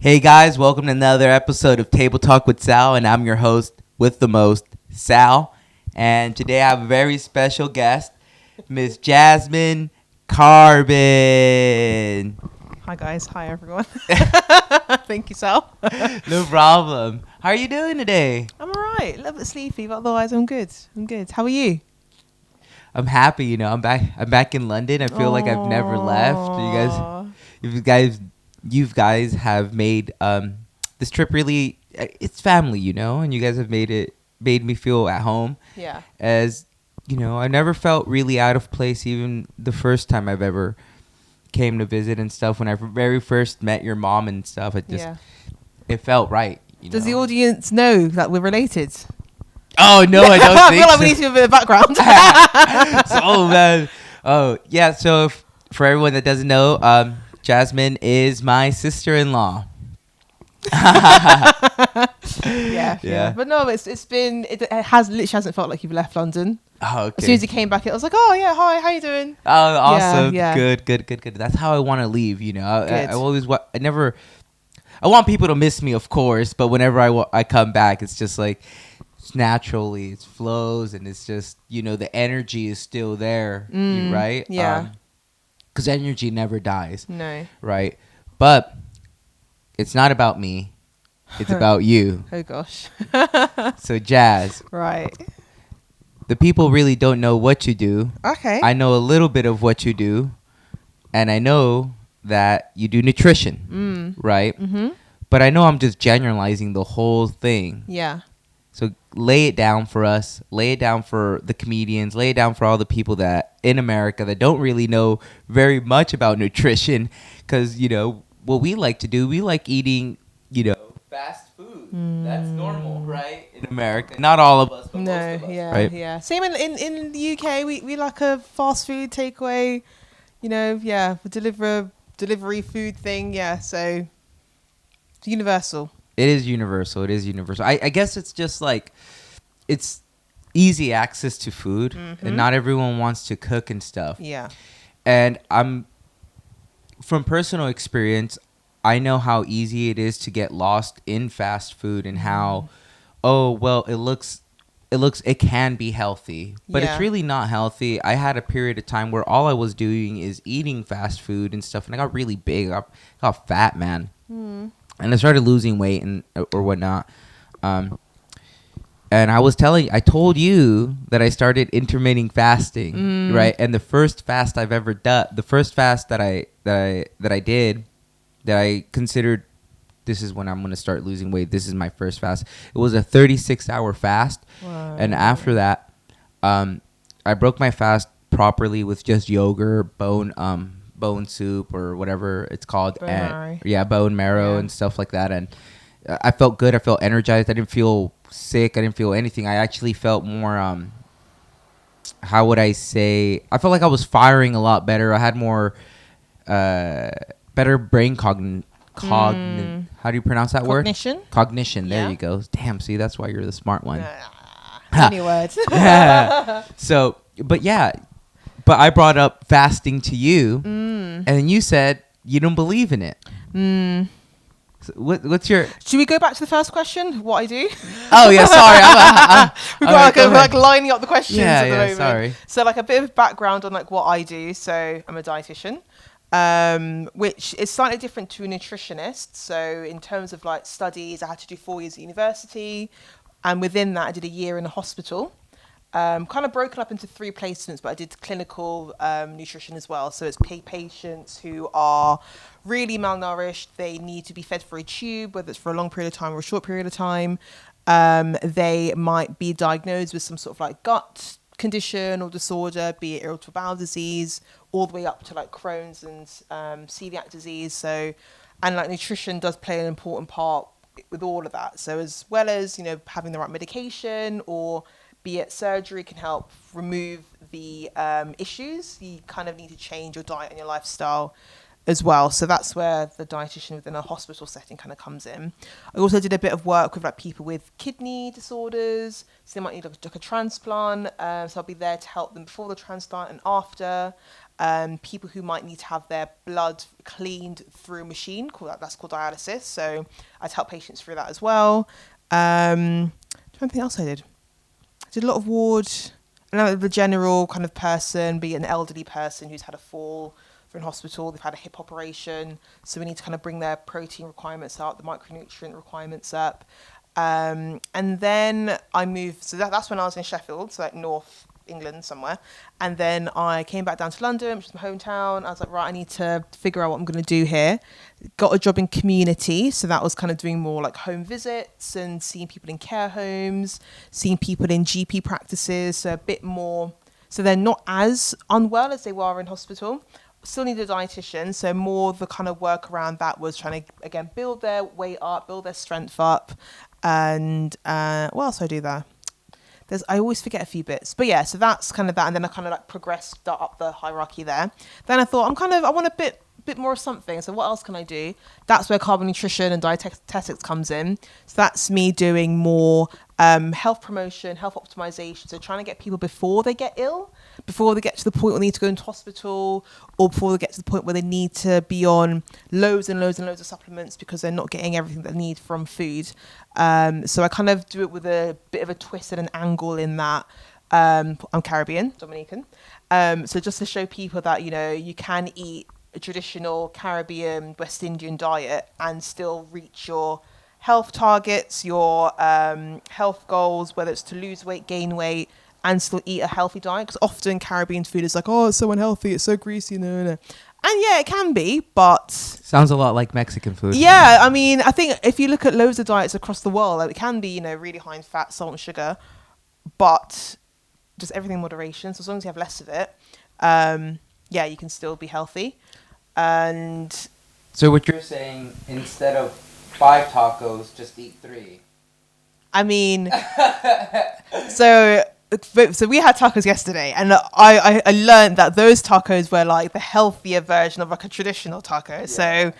Hey guys, welcome to another episode of Table Talk with Sal, and I'm your host with the most, Sal. And today I have a very special guest, Miss Jasmin Carbon. Hi guys, hi everyone. Thank you, Sal. No problem. How are you doing today? I'm alright, a little bit sleepy, but otherwise I'm good. How are you? I'm happy, I'm back in London. I feel like I've never left. You guys have made this trip really, it's family, and you guys have made me feel at home. Yeah. As I never felt really out of place, even the first time I've ever came to visit and stuff. When I very first met your mom and stuff, it felt right. Does the audience know that we're related? Oh no, I don't think I feel like we need to do a bit of background. Oh man. Oh yeah. So for everyone that doesn't know, Jasmin is my sister-in-law. Yeah. But no, it literally hasn't felt like you've left London. Oh, okay. As soon as you came back, it was like, oh yeah, hi, how you doing? Oh, awesome. Yeah. Good. That's how I want to leave. I always want people to miss me, of course, but whenever I come back, it's just like naturally it flows, and it's just the energy is still there, right? Yeah. Because energy never dies. No. Right. But it's not about me. It's about you. Oh gosh. So Jazz. Right. The people really don't know what you do. Okay. I know a little bit of what you do, and I know that you do nutrition, right? Mm-hmm. But I know I'm just generalizing the whole thing. Yeah. So lay it down for us. Lay it down for the comedians. Lay it down for all the people that in America that don't really know very much about nutrition. Because, what we like to do, we like eating, fast food. That's normal, right? In America. Not all of us, but most of us, right? Yeah. Same in the UK, we like a fast food takeaway, delivery food thing. Yeah, so it's universal. It is universal. I guess it's just like it's easy access to food, and not everyone wants to cook and stuff. Yeah. And from personal experience, I know how easy it is to get lost in fast food and how, it can be healthy, but it's really not healthy. I had a period of time where all I was doing is eating fast food and stuff, and I got really big. I got fat, man. And I started losing weight or whatnot. And I told you that I started intermittent fasting, right? And the first fast I've ever done, the first fast that I did, that I considered, this is when I'm going to start losing weight. This is my first fast. It was a 36-hour fast. Wow. And after that, I broke my fast properly with just yogurt, bone soup, or whatever it's called. Bone marrow and stuff like that. And I felt good. I felt energized. I didn't feel sick. I didn't feel anything. I actually felt more, how would I say? I felt like I was firing a lot better. I had more, better brain how do you pronounce that word? Cognition. There you go. Damn, see, that's why you're the smart one. Any words. But I brought up fasting to you, and then you said you don't believe in it. So what's your... Should we go back to the first question? What I do? Oh, yeah, sorry. We've got lining up the questions at the moment. Sorry. So a bit of background on what I do. So I'm a dietitian, which is slightly different to a nutritionist. So in terms of studies, I had to do 4 years at university, and within that I did a year in a hospital. Kind of broken up into 3 placements, but I did clinical nutrition as well. So it's patients who are really malnourished. They need to be fed through a tube, whether it's for a long period of time or a short period of time. They might be diagnosed with some sort of gut condition or disorder, be it irritable bowel disease, all the way up to Crohn's and celiac disease. So, and nutrition does play an important part with all of that. So as well as, having the right medication, or be it surgery can help remove the issues, you kind of need to change your diet and your lifestyle as well. So that's where the dietitian within a hospital setting kind of comes in. I also did a bit of work with people with kidney disorders, so they might need a transplant. So I'll be there to help them before the transplant and after. people who might need to have their blood cleaned through a machine, that's called dialysis. So I'd help patients through that as well. Trying to think else I did. I did a lot of ward. And I'm the general kind of person, be an elderly person who's had a fall. In hospital, they've had a hip operation, so we need to kind of bring their protein requirements up, the micronutrient requirements up, and then I moved. So that's when I was in Sheffield, so like North England somewhere, and then I came back down to London, which is my hometown. I was like, right, I need to figure out what I'm going to do here. Got a job in community, so that was kind of doing more like home visits and seeing people in care homes, seeing people in GP practices, so a bit more. So they're not as unwell as they were in hospital. Still need a dietitian, so more the kind of work around that was trying to again build their weight up, build their strength up, and what else do I do there? I always forget a few bits, but yeah, so that's kind of that, and then I kind of like progressed up the hierarchy there. Then I thought I want a bit more of something, so what else can I do? That's where carbon nutrition and dietetics comes in. So that's me doing more health promotion, health optimization, so trying to get people before they get ill, before they get to the point where they need to go into hospital, or before they get to the point where they need to be on loads and loads and loads of supplements because they're not getting everything they need from food. So I kind of do it with a bit of a twist and an angle in that. I'm Caribbean, Dominican. So just to show people that, you can eat a traditional Caribbean West Indian diet and still reach your health targets, your health goals, whether it's to lose weight, gain weight, and still eat a healthy diet. Because often Caribbean food is like, oh, it's so unhealthy, it's so greasy, no. And yeah, it can be, but sounds a lot like Mexican food. Yeah, I mean, I think if you look at loads of diets across the world, like, it can be, really high in fat, salt, and sugar, but just everything in moderation. So as long as you have less of it, yeah, you can still be healthy. And so what you're saying, instead of 5 tacos, just eat 3. I mean, so we had tacos yesterday, and I learned that those tacos were like the healthier version of like a traditional taco. Yeah. So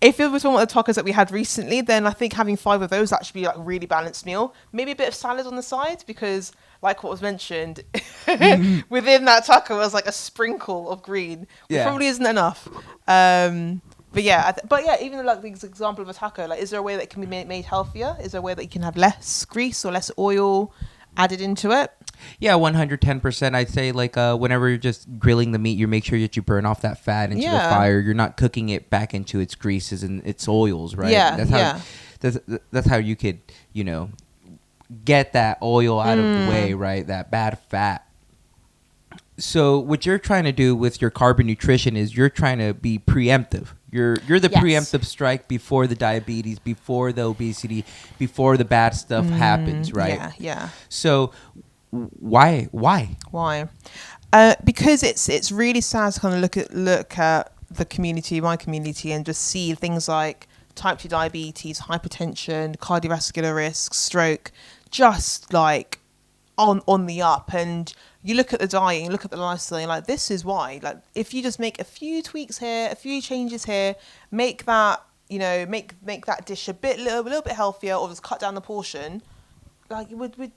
if it was one of the tacos that we had recently, then I think having 5 of those actually be like a really balanced meal. Maybe a bit of salad on the side, because like what was mentioned, within that taco was like a sprinkle of green, which probably isn't enough. But yeah, even like the example of a taco, like, is there a way that it can be made healthier? Is there a way that you can have less grease or less oil added into it? Yeah, 110%. I'd say like whenever you're just grilling the meat, you make sure that you burn off that fat into the fire. You're not cooking it back into its greases and its oils, right? Yeah, that's how you could, get that oil out of the way, right? That bad fat. So what you're trying to do with your carbon nutrition is you're trying to be preemptive. You're the preemptive strike before the diabetes, before the obesity, before the bad stuff happens, right? Yeah. So why? Because it's really sad to kind of look at the community, my community, and just see things like type 2 diabetes, hypertension, cardiovascular risk, stroke, just like on the up. And you look at the diet, you look at the lifestyle, and like, this is why. Like, if you just make a few tweaks here, a few changes here, make that, make that dish a little bit healthier, or just cut down the portion, like, we'd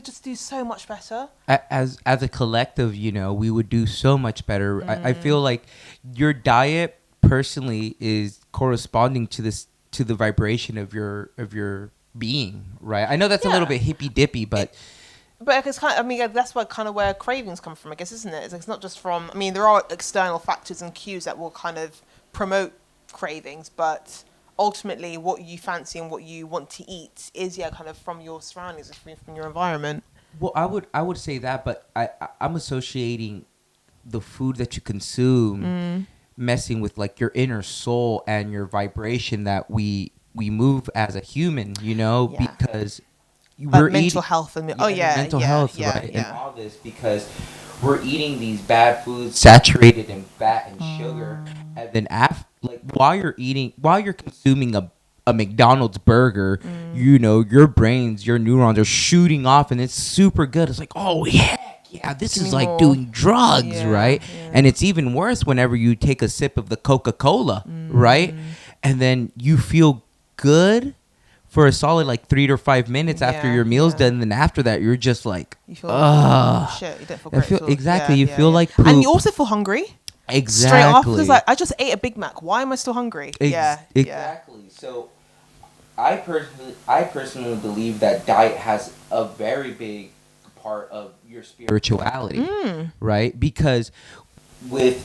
just do so much better. As a collective, we would do so much better. I feel like your diet personally is corresponding to the vibration of your being, right? I know that's a little bit hippy dippy, but it's kind of, I mean, that's where cravings come from, I guess, isn't it? It's not just from, I mean, there are external factors and cues that will kind of promote cravings, but ultimately what you fancy and what you want to eat is kind of from your surroundings, from your environment. Well, I would say that, but I'm associating the food that you consume messing with like your inner soul and your vibration that we move as a human, because we're mental health and mental health, right? And all this because we're eating these bad foods saturated in fat and sugar, and then while you're consuming a McDonald's burger, your brains, your neurons are shooting off, and it's super good. It's like, oh yeah, this is like doing drugs, right? Yeah. And it's even worse whenever you take a sip of the Coca-Cola, right? And then you feel good for a solid like 3 to 5 minutes after your meal's done, and then after that you're just like, you feel shit. You don't feel great. You feel like poop. And you also feel hungry. Exactly. Straight off, because like I just ate a Big Mac. Why am I still hungry? Exactly. So I personally believe that diet has a very big part of your spirituality, right? Because with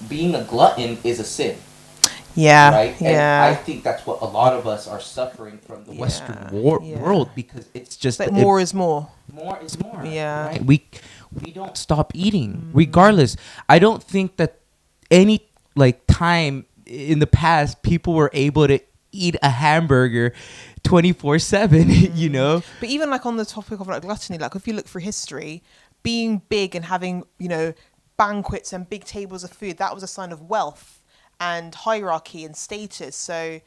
being a glutton is a sin. Yeah. Right? Yeah. And I think that's what a lot of us are suffering from the Western world, because it's just like more is more. More is more. Yeah. Right? We don't stop eating regardless. I don't think that any time in the past people were able to eat a hamburger 24/7, But even like on the topic of like gluttony, like if you look through history, being big and having, banquets and big tables of food, that was a sign of wealth and hierarchy and status. So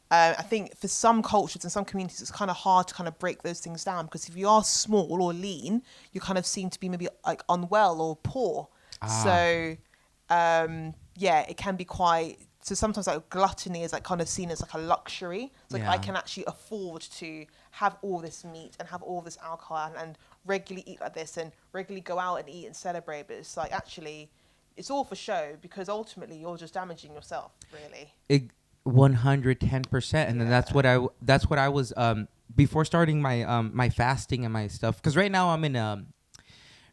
I think for some cultures and some communities, it's kind of hard to kind of break those things down, because if you are small or lean, you kind of seem to be maybe like unwell or poor. So it can be quite. So sometimes like gluttony is like kind of seen as like a luxury. It's like I can actually afford to have all this meat and have all this alcohol and regularly eat like this and regularly go out and eat and celebrate. But it's like actually, it's all for show, because ultimately you're just damaging yourself, really. 110%. And then that's what I was before starting my my fasting and my stuff, because right now I'm in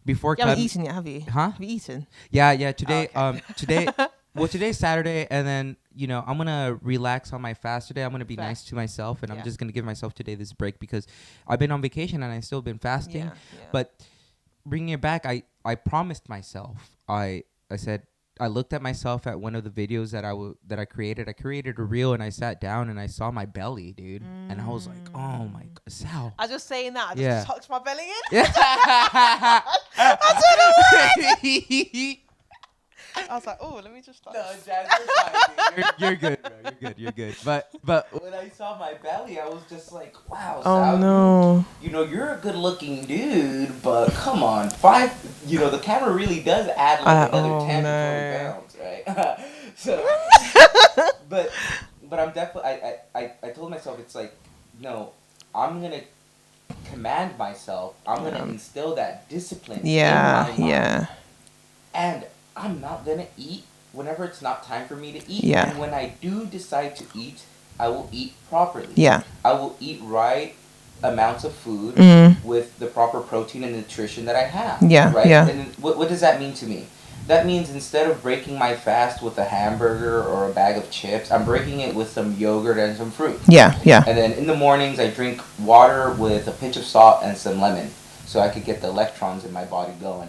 before you haven't eaten yet, have you? Have you eaten? Yeah today. Today well, today's Saturday, and then I'm gonna relax on my fast today. I'm gonna be nice to myself, and I'm just gonna give myself today this break, because I've been on vacation and I still been fasting. But bringing it back, I promised myself. I said, I looked at myself at one of the videos that I created. I created a reel, and I sat down and I saw my belly, dude, and I was like, oh my god, Sal. I was just saying that. I just tucked my belly in. Yeah. I don't know. I was like, oh, let me just. No, Jazz, you're fine, dude. You're good, bro. You're good. But when I saw my belly, I was just like, wow, Sal. Oh no. You're a good-looking dude, but come on, the camera really does add like another 10 to 20 pounds, right? So, but I'm definitely. I told myself, it's like, no, I'm gonna command myself. I'm gonna instill that discipline in my mind. And I'm not going to eat whenever it's not time for me to eat. Yeah. And when I do decide to eat, I will eat properly. Yeah. I will eat right amounts of food with the proper protein and nutrition that I have. Yeah. Right? Yeah. And what does that mean to me? That means instead of breaking my fast with a hamburger or a bag of chips, I'm breaking it with some yogurt and some fruit. Yeah. Yeah. And then in the mornings, I drink water with a pinch of salt and some lemon, so I could get the electrons in my body going.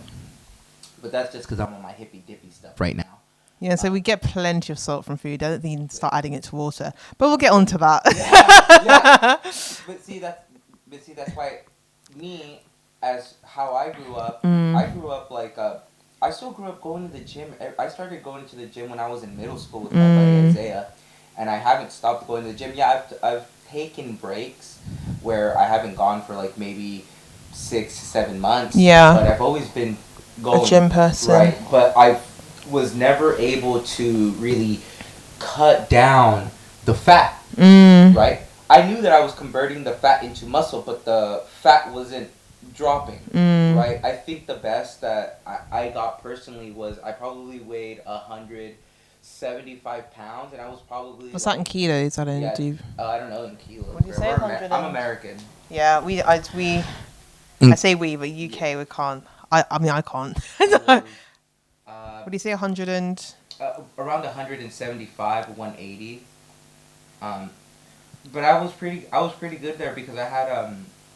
But that's just because I'm on my hippy dippy stuff right now. Yeah, so we get plenty of salt from food. I don't think you can start adding it to water, but we'll get on to that. Yeah. But see, that's why me, as how I grew up, I grew up like I still grew up going to the gym. I started going to the gym when I was in middle school with my buddy Isaiah, and I haven't stopped going to the gym. Yeah, I've taken breaks where I haven't gone for like maybe 6 to 7 months. Yeah. But I've always been going, a gym person. Right. But I was never able to really cut down the fat. Right. I knew that I was converting the fat into muscle, but the fat wasn't dropping. Right. I think the best that I got personally was I probably weighed 175 pounds, and I was probably. What's that in kilos? I don't do. I don't know in kilos. What do you say? I'm American. Yeah, I say we, but UK we can't. I mean I can't. What do you say? 100 and. Around 175, 180. But I was pretty good there because I had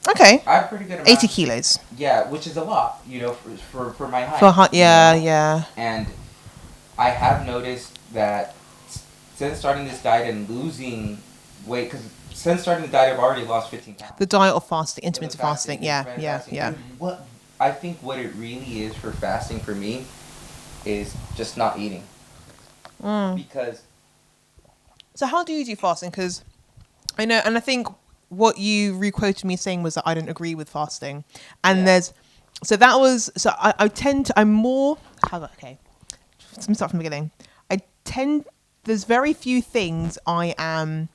Okay. I had pretty good amount. 80 kilos. Yeah, which is a lot, for my height. Yeah. And I have noticed that since starting this diet and losing weight, because since starting the diet I've already lost 15 pounds. The diet of fasting, intermittent fasting. Yeah. And I think what it really is for fasting for me is just not eating. Because. So how do you do fasting? Because I know, and I think what you requoted me saying was that I don't agree with fasting, and I'm more. Okay, let me start from the beginning. There's very few things I am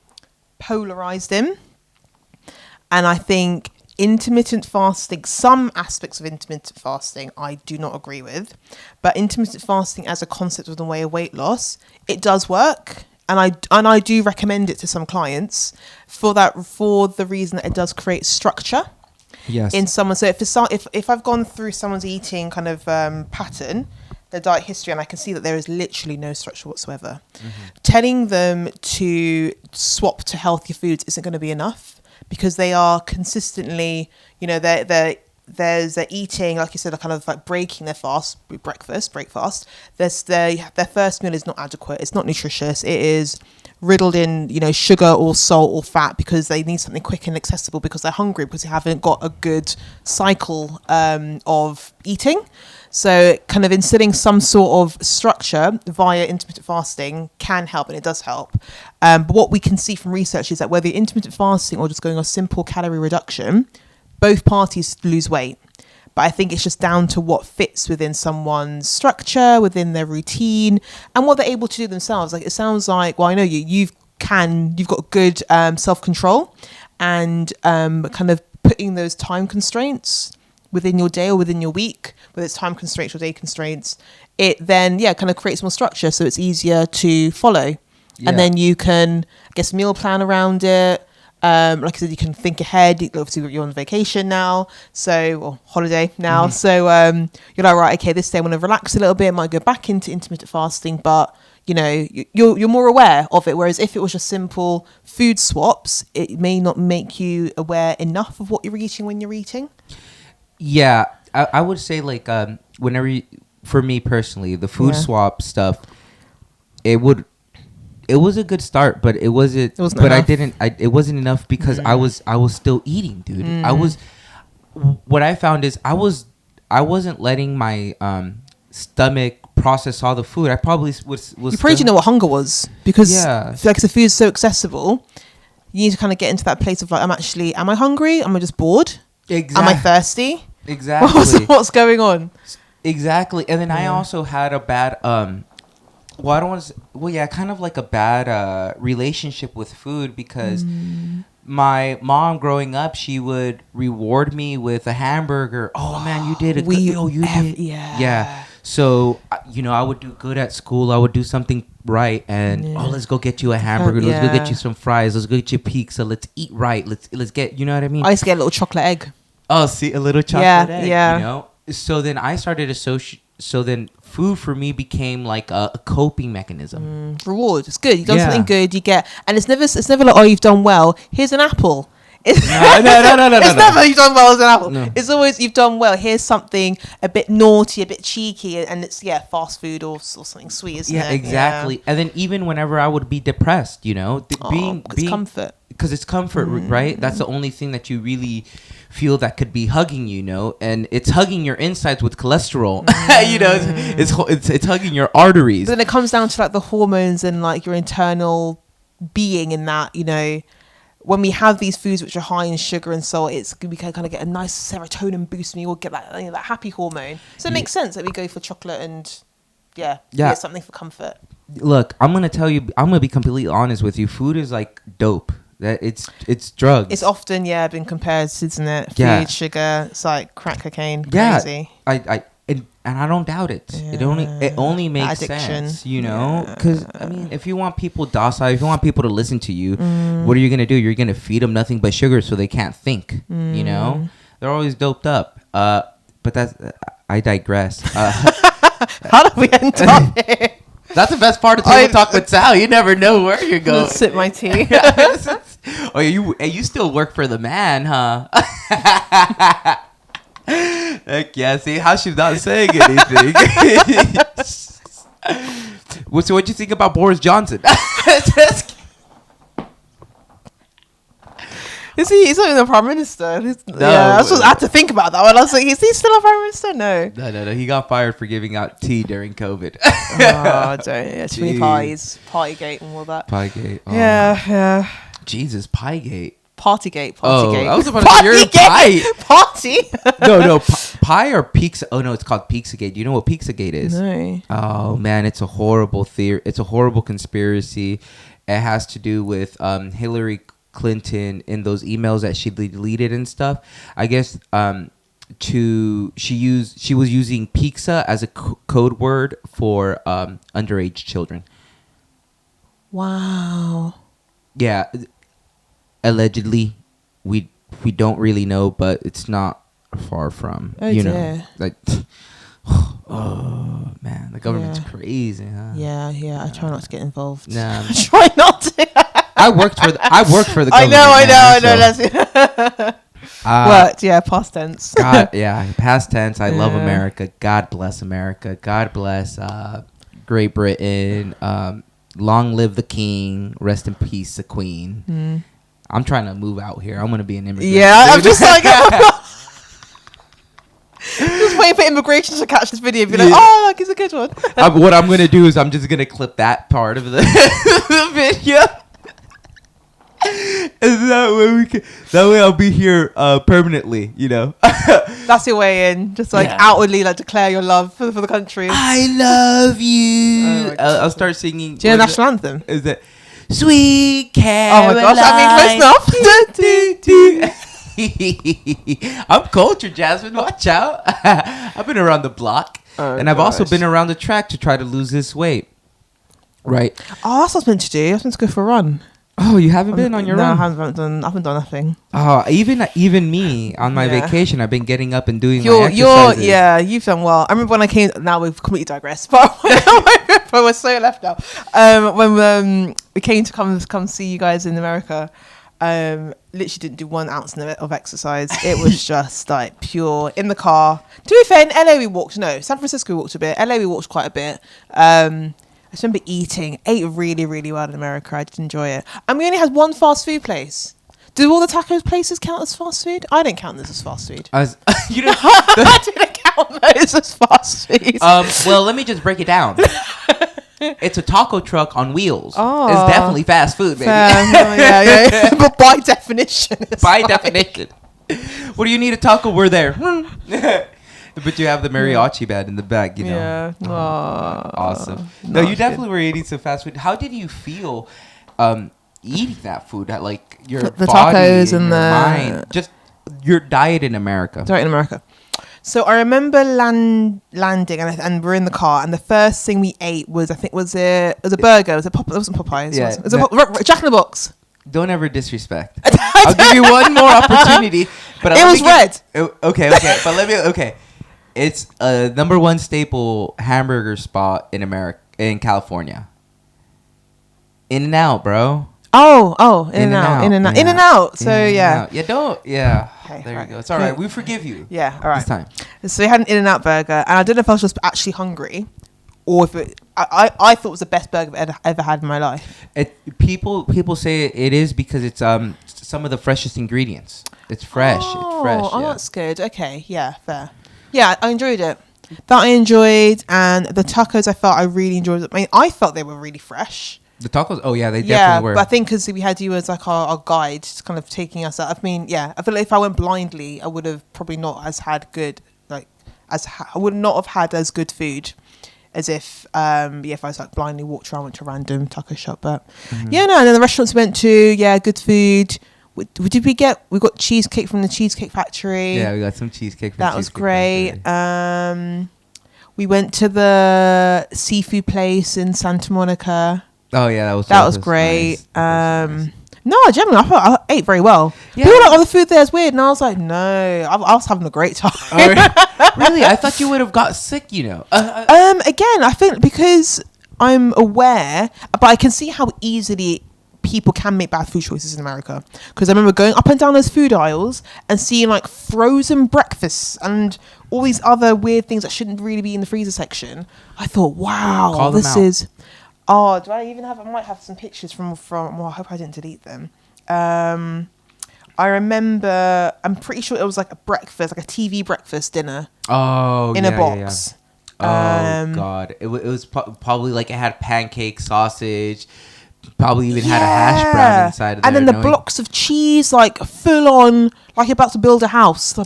polarized in, and I think intermittent fasting, some aspects of intermittent fasting I do not agree with, but intermittent fasting as a concept of the way of weight loss, it does work, and I do recommend it to some clients for the reason that it does create structure. Yes. In someone, so if I've gone through someone's eating kind of pattern, their diet history, and I can see that there is literally no structure whatsoever, telling them to swap to healthier foods isn't going to be enough, because they are consistently, you know, they're eating, like you said, kind of like breaking their fast, break fast. Their first meal is not adequate. It's not nutritious. It is riddled in, you know, sugar or salt or fat, because they need something quick and accessible, because they're hungry, because they haven't got a good cycle of eating. So kind of instilling some sort of structure via intermittent fasting can help, and it does help. But what we can see from research is that whether you're intermittent fasting or just going on simple calorie reduction, both parties lose weight. But I think it's just down to what fits within someone's structure, within their routine, and what they're able to do themselves. Like, it sounds like, well, I know you've got good self-control, and kind of putting those time constraints within your day or within your week, whether it's time constraints or day constraints, it then kind of creates more structure, so it's easier to follow. And then you can, I guess, meal plan around it. Like I said, you can think ahead. Obviously, you're on vacation now, or holiday now. So you're like, right, okay, this day I want to relax a little bit. I might go back into intermittent fasting, but you know, you're more aware of it. Whereas if it was just simple food swaps, it may not make you aware enough of what you're eating when you're eating. Yeah, I would say, like, for me personally, the food swap stuff, it was a good start, but it wasn't enough. It wasn't enough, because I was still eating, dude. What I found is I wasn't letting my stomach process all the food. I probably was you probably didn't know what hunger was, because like the food is so accessible. You need to kind of get into that place of like, am I hungry? Am I just bored? Exactly. Am I thirsty? Exactly. What's going on? Exactly. And then I also had a bad kind of like a bad relationship with food, because my mom growing up, she would reward me with a hamburger. Oh man, you did it. Yeah. So, you know, I would do good at school. I would do something right, and let's go get you a hamburger. Let's go get you some fries. Let's go get you pizza. Let's eat right. Let's get, you know what I mean? I used to get a little chocolate egg. Oh, see, a little chocolate egg. Yeah. You know. So then I started So then food for me became like a coping mechanism. Reward. It's good. You've done something good. You get, and it's never like, oh, you've done well. Here's an apple. No. It's never you've done well as an apple. No. It's always you've done well. Here's something a bit naughty, a bit cheeky, and it's fast food or something sweet, isn't it? Yeah, exactly. And then even whenever I would be depressed, you know, being comfort. Because it's comfort, right? That's the only thing that you really feel that could be hugging, you know, and it's hugging your insides with cholesterol. You know, it's hugging your arteries. But then it comes down to like the hormones and like your internal being in that, you know. When we have these foods which are high in sugar and salt, we can kind of get a nice serotonin boost, and we will get that, you know, that happy hormone. So it makes sense that we go for chocolate and get something for comfort. Look, I'm gonna be completely honest with you. Food is like dope. That it's drugs. It's often been compared, isn't it? Food, sugar. It's like crack cocaine. Crazy. And I don't doubt it. It only makes sense, you know. Because I mean, if you want people docile, if you want people to listen to you, what are you gonna do? You're gonna feed them nothing but sugar so they can't think. You know, they're always doped up. But I digress. How do we end up here? That's the best part of Table Talk with Sal. You never know where you're going. Sip my tea. Oh, you still work for the man, huh? Heck yeah, see how she's not saying anything. So what'd you think about Boris Johnson? He's not even the prime minister. No, I had to think about that one. I was like, is he still a prime minister? No. He got fired for giving out tea during COVID. Too many parties. Partygate and all that. Partygate. Oh. Yeah. Jesus, Piegate. Partygate. I was about to say you're a pie. Party? No, pie or pizza. Oh no, it's called Pizzagate. Do you know what Pizzagate is? No. Oh man, it's a horrible theory. It's a horrible conspiracy. It has to do with Hillary Clinton in those emails that she deleted and stuff. I guess she was using pizza as a code word for underage children. Wow. Yeah, allegedly, we don't really know, but it's not far from know, like. Oh man, the government's crazy, huh? Yeah. I try not to get involved. Nah, I try not to. I worked for the government. I know. Worked, past tense. God, past tense. I love America. God bless America. God bless Great Britain. Long live the king. Rest in peace, the queen. I'm trying to move out here. I'm gonna be an immigrant. Yeah, I'm just like, just waiting for immigration to catch this video and be like, oh, like, it's a good one. What I'm gonna do is I'm just gonna clip that part of the video. And that way I'll be here permanently, That's your way in. Just like outwardly like declare your love for the country. I love you. I'll start singing. Do you know the national anthem? Is that Sweet Caroline? Oh my gosh, I mean, close enough. I'm cultured, Jasmine. Watch out. I've been around the block. And I've also been around the track to try to lose this weight. Right. Oh, that's what I was meant to do. I was meant to go for a run. Oh, you haven't been on your own? No, I haven't done nothing. Oh, even me on my vacation, I've been getting up and doing my exercises. You've done well. I remember when I came. Now we've completely digressed, but we're so left now. When we came to come see you guys in America, literally didn't do 1 ounce of exercise. It was just like pure in the car. To be fair, in LA we walked. No, San Francisco we walked a bit. LA we walked quite a bit. I just remember ate really, really well in America. I did enjoy it. And we only had 1 fast food place. Do all the taco places count as fast food? I didn't count this as fast food. I didn't count those as fast food. Well, let me just break it down. It's a taco truck on wheels. Oh. It's definitely fast food, baby. Yeah. But by definition. Definition. What do you need a taco? We're there. But you have the mariachi band in the back, Yeah. Awesome. No, you definitely were eating some fast food. How did you feel eating that food? Like your the body tacos and your mind, just your diet in America. So I remember landing and we're in the car, and the first thing we ate was it was a burger. It wasn't Popeyes. Yeah, it was Jack in the Box. Don't ever disrespect. I'll give you one more opportunity. But it was red. Okay. But it's a #1 staple hamburger spot in California. In-N-Out, bro. Oh, In-N-Out. So yeah. Okay, there you go. It's all right. We forgive you. Yeah, all right. This time. So we had an In-N-Out burger, and I don't know if I was just actually hungry, or if I thought it was the best burger I've ever had in my life. People say it is because it's some of the freshest ingredients. It's fresh. Oh, it's fresh. Oh, that's good. Okay, yeah, fair. Yeah, I enjoyed it. That I enjoyed, and the tacos I felt I really enjoyed. I mean, I felt they were really fresh. The tacos? Oh, yeah, they definitely were. But I think because we had you as like our guide, just kind of taking us out. I mean, I feel like if I went blindly, I would have probably not had good, I would not have had as good food as if I was like blindly walked around, went to a random taco shop. But and then the restaurants we went to, good food. What did we get? We got cheesecake from the Cheesecake Factory. Yeah, we got some cheesecake from that was great. We went to the seafood place in Santa Monica. Oh yeah, that was great. Nice. No, generally I ate very well. Yeah. People were like, the food there is weird, and I was like, no, I was having a great time. Really? I thought you would have got sick. Again, I think because I'm aware, but I can see how easily people can make bad food choices in America, because I remember going up and down those food aisles and seeing like frozen breakfasts and all these other weird things that shouldn't really be in the freezer section. I thought, wow, this is. Oh, do I even have? I might have some pictures from. Well, I hope I didn't delete them. I remember. I'm pretty sure it was like a breakfast, like a TV breakfast dinner. Oh, in a box. Yeah. Oh God, it was probably like it had pancake, sausage. Probably even had a hash brown inside of it. And then the blocks of cheese, like full on, like you're about to build a house. The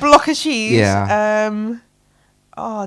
block of cheese. Yeah.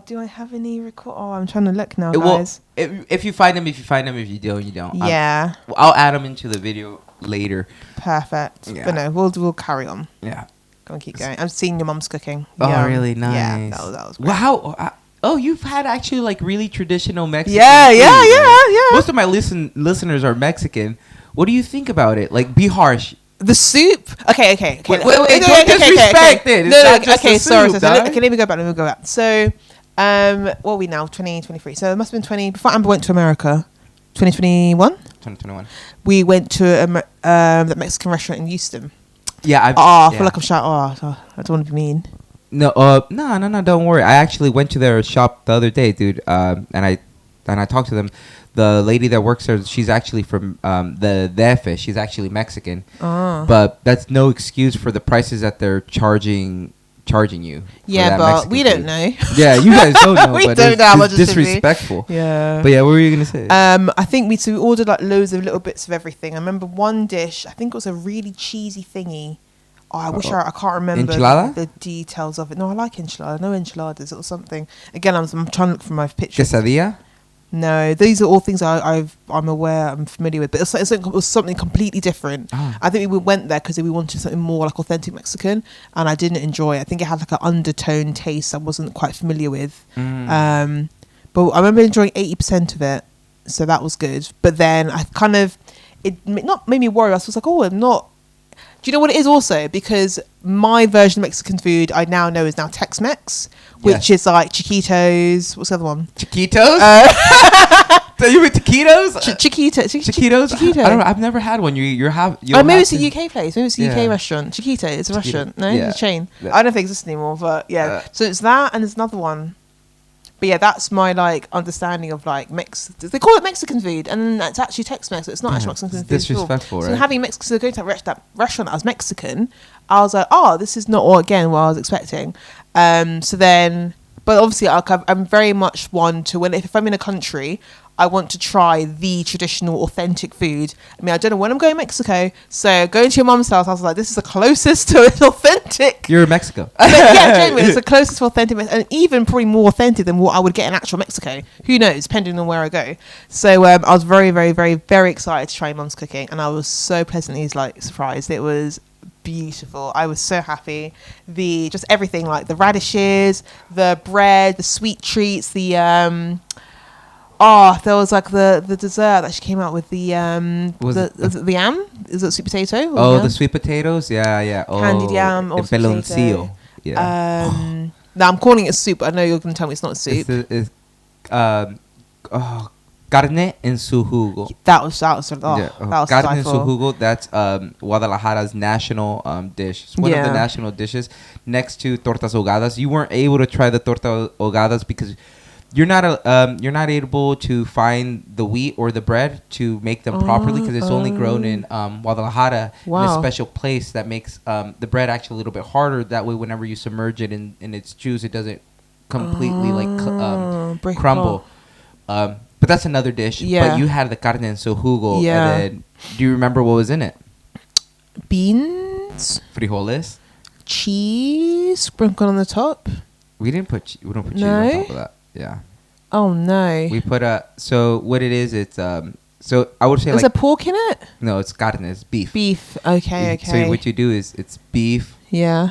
Do I have any record? Oh, I'm trying to look now, guys. If you find them, if you don't, you don't. Yeah. I'll add them into the video later. Perfect. Yeah. But no, we'll carry on. Yeah. Go and keep going. I'm seeing your mum's cooking. Oh, Yum. really? Nice. Yeah, that was great. Wow. Oh, you've had actually like really traditional Mexican Yeah, food, yeah. Most of my listeners are Mexican. What do you think about it? Like, be harsh. The soup. Okay. Wait, don't disrespect it. It's not just a sorry. soup, Okay, let me go back. So, what are we now? 2023. So it must have been 20 before Amber went to America. 2021. 2021. We went to the Mexican restaurant in Houston. Yeah. I feel like I'm shouting. I don't want to be mean. No. No. Don't worry. I actually went to their shop the other day, dude. And I talked to them. The lady that works there, she's actually from the DF. She's actually Mexican. But that's no excuse for the prices that they're charging you. Yeah, but Mexican we don't know. Yeah, you guys don't know. We but don't know how much it's disrespectful. Yeah. But yeah, what were you gonna say? I think we ordered like loads of little bits of everything. I remember one dish. I think it was a really cheesy thingy. Oh, I can't remember the details of it. No, I like enchilada. No enchiladas or something. Again, I'm trying to look for my pictures. Quesadilla? No, these are all things I'm aware, I'm familiar with. But it was something completely different. I think we went there because we wanted something more like authentic Mexican, and I didn't enjoy it. I think it had like an undertone taste I wasn't quite familiar with. But I remember enjoying 80% of it, so that was good. But then it not made me worry. I was like, oh, I'm not. Do you know what it is also? Because my version of Mexican food I now know is now Tex-Mex, which is like Chiquitos. What's the other one? Chiquitos? So you with taquitos? Chiquitos? I don't know. I've never had one. Maybe it's a UK place. Maybe it's a UK restaurant. Chiquito. It's a restaurant. No, it's a chain. Yeah. I don't know if it exists anymore, but yeah. So it's that, and there's another one. But yeah, that's my like understanding of like They call it Mexican food, and then that's actually Tex-Mex. So it's not actually Mexican food. Disrespectful, right? So having Mexican, so going to that restaurant that was Mexican, I was like, oh, this is not what I was expecting. So then, but obviously, I'm very much one to if I'm in a country, I want to try the traditional, authentic food. I mean, I don't know when I'm going to Mexico, so going to your mum's house, I was like, this is the closest to an authentic. You're in Mexico. Yeah, genuinely, it's the closest to authentic, and even probably more authentic than what I would get in actual Mexico. Who knows, depending on where I go. So I was very, very, very, very excited to try mum's cooking, and I was so pleasantly surprised. It was beautiful. I was so happy. Just everything, like the radishes, the bread, the sweet treats, there was like the dessert that she came out with the yam. Is it sweet potato? The sweet potatoes? Yeah. Candied yam or sweet potato. Yeah. Now I'm calling it soup. I know you're going to tell me it's not a soup. Carne en su jugo. That was that was carne en su jugo. That's Guadalajara's national dish. It's one of the national dishes next to tortas ahogadas. You weren't able to try the tortas ahogadas because you're not able to find the wheat or the bread to make them properly because it's only grown in Guadalajara in a special place that makes the bread actually a little bit harder. That way, whenever you submerge it in its juice, it doesn't completely crumble. But that's another dish. Yeah. But you had the carne en su jugo. Yeah. And then, do you remember what was in it? Beans. Frijoles. Cheese sprinkled on the top. We don't put cheese on top of that. Yeah. Oh no. We put so what it is, it's so I would say is there pork in it? No, it's carne, it's beef. Beef. Okay. So what you do is it's beef. Yeah.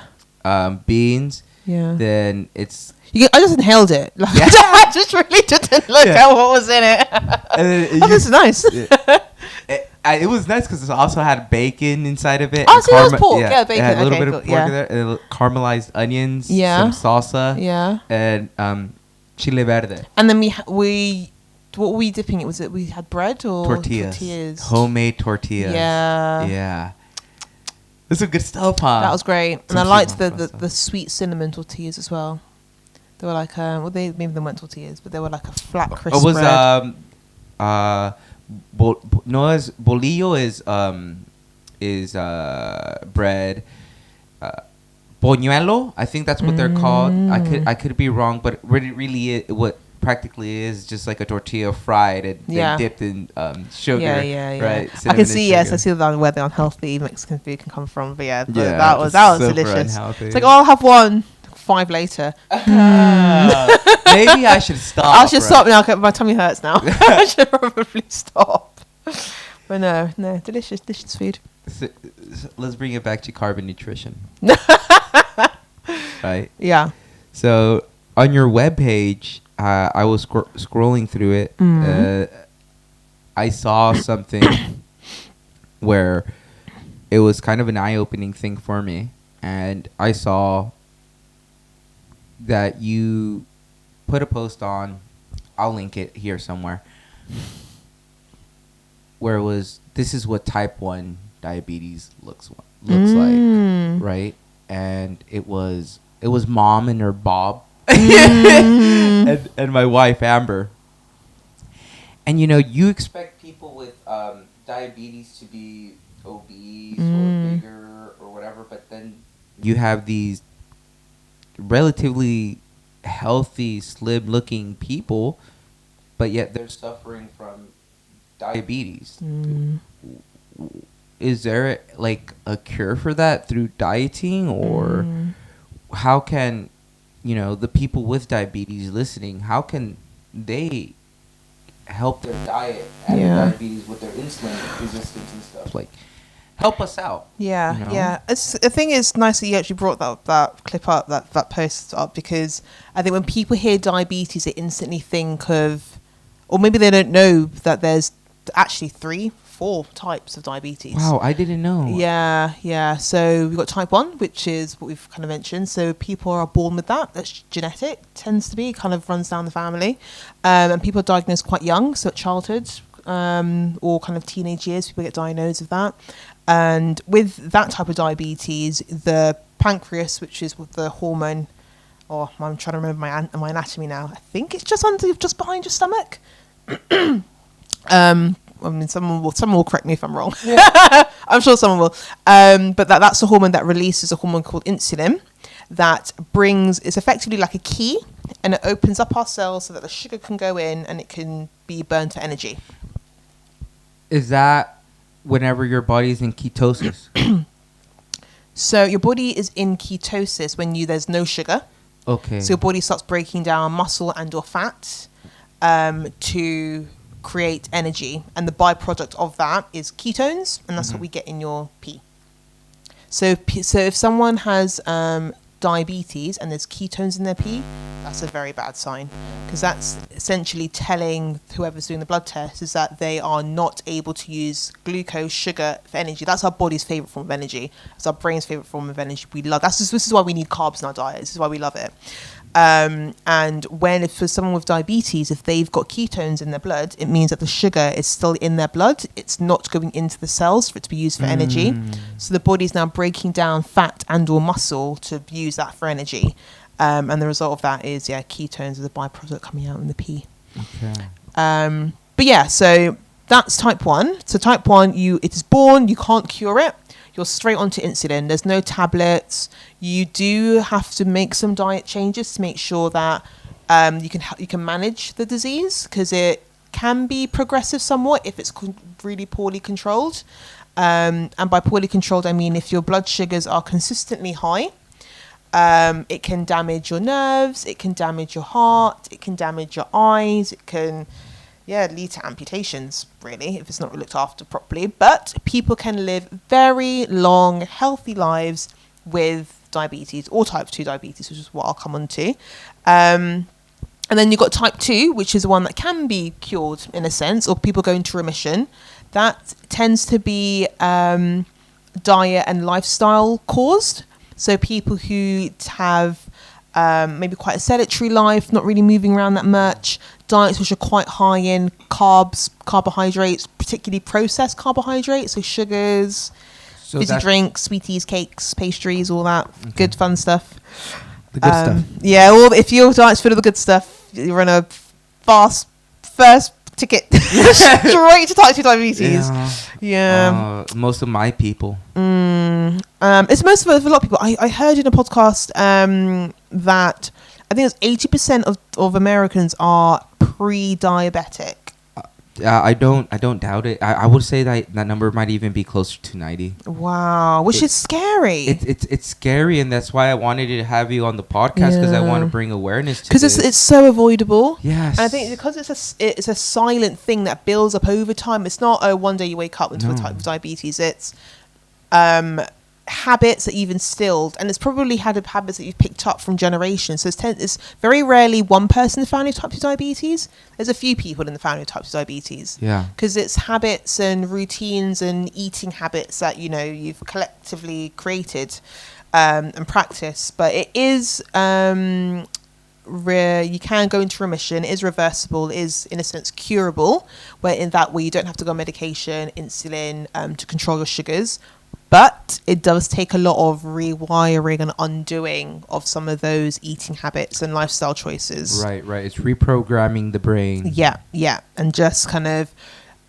Beans. Yeah. Then it's I just inhaled it. I just really didn't look at what was in it. This is nice. It was nice because it also had bacon inside of it. Oh, so it was pork. Yeah, bacon. It had a little bit of pork in there. And caramelized onions. Some salsa. Yeah. And chile verde. And then we what were we dipping it? Was it we had bread or tortillas? Homemade tortillas. Yeah. Yeah. This is good stuff, huh? That was great. And I liked the sweet cinnamon tortillas as well. They were like maybe they weren't tortillas, but they were like a flat crisp bread. Bolillo is bread. Boñuelo, I think that's what they're called. I could be wrong, but what practically is just like a tortilla fried and then dipped in sugar. Yeah. Right? I can see. Yes, I see where the unhealthy Mexican food can come from. But that was delicious. Unhealthy. It's like, I'll have one. 5 later. Maybe I should stop. I should stop now. My tummy hurts now. I should probably stop. But no, delicious food. So let's bring it back to carbon nutrition. Right? Yeah. So on your webpage, I was scrolling through it. I saw something where it was kind of an eye-opening thing for me. And I saw that you put a post on, I'll link it here somewhere, where it was, this is what type 1 diabetes looks like, right? And it was mom and her Bob and my wife Amber. And you expect people with diabetes to be obese or bigger or whatever, but then you have these relatively healthy, slim-looking people, but yet they're suffering from diabetes. Is there like a cure for that through dieting, or how can the people with diabetes listening, how can they help their diet and diabetes with their insulin resistance and stuff? Like, help us out. Yeah. I think it's nice that you actually brought that clip up, that post up, because I think when people hear diabetes, they instantly think of, or maybe they don't know that there's actually 3-4 types of diabetes. Wow, I didn't know. Yeah. So we've got type 1, which is what we've kind of mentioned. So people are born with that. That's genetic, tends to be, kind of runs down the family. And people are diagnosed quite young, so at childhood or kind of teenage years, people get diagnosed with that. And with that type of diabetes, the pancreas, which is with the hormone, I'm trying to remember my anatomy now. I think it's just behind your stomach. Someone will correct me if I'm wrong. I'm sure someone will. But that's the hormone that releases a hormone called insulin that it's effectively like a key, and it opens up our cells so that the sugar can go in and it can be burned to energy. Is that whenever your body is in ketosis? So your body is in ketosis when there's no sugar. Okay. So your body starts breaking down muscle and or fat to create energy, and the byproduct of that is ketones, and that's what we get in your pee. So if someone has diabetes and there's ketones in their pee, that's a very bad sign, because that's essentially telling whoever's doing the blood test is that they are not able to use glucose, sugar for energy. That's our body's favorite form of energy. It's our brain's favorite form of energy. We love this is why we need carbs in our diet. This is why we love it. And for someone with diabetes, if they've got ketones in their blood, it means that the sugar is still in their blood. It's not going into the cells for it to be used for energy. So the body's now breaking down fat and or muscle to use that for energy. And the result of that is, ketones are the byproduct coming out in the pee. Okay. But yeah, so that's type 1. So type 1, it is born, you can't cure it. You're straight onto insulin. There's no tablets. You do have to make some diet changes to make sure that you can manage the disease, because it can be progressive somewhat if it's really poorly controlled. And by poorly controlled, I mean if your blood sugars are consistently high, it can damage your nerves, it can damage your heart, it can damage your eyes, it can lead to amputations, really, if it's not looked after properly. But people can live very long, healthy lives with diabetes, or type 2 diabetes, which is what I'll come on to. And then you've got type 2, which is the one that can be cured in a sense, or people go into remission. That tends to be diet and lifestyle caused. So people who have maybe quite a sedentary life, not really moving around that much, diets which are quite high in carbs, carbohydrates, particularly processed carbohydrates, so sugars, fizzy drinks, sweeties, cakes, pastries, all that good fun stuff. The good stuff. Yeah, if your diet's full of the good stuff, you're on a first ticket straight to type 2 diabetes. Yeah. Most of my people. It's most of a lot of people. I heard in a podcast that I think it's 80% of Americans are pre-diabetic. I don't doubt it. I would say that number might even be closer to 90. Wow, which is scary. It's scary, and that's why I wanted to have you on the podcast, because I want to bring awareness to because it's so avoidable. Yes, and I think because it's a silent thing that builds up over time. It's not one day you wake up into a type of diabetes. It's habits that you've instilled, and it's probably habits that you've picked up from generations. So it's very rarely one person in the family with type 2 diabetes. There's a few people in the family with type 2 diabetes. Yeah, because it's habits and routines and eating habits that you've collectively created and practice. But it is rare. You can go into remission. It is reversible. It is in a sense curable, where you don't have to go on medication, insulin to control your sugars. But it does take a lot of rewiring and undoing of some of those eating habits and lifestyle choices. Right. It's reprogramming the brain. Yeah. And just kind of,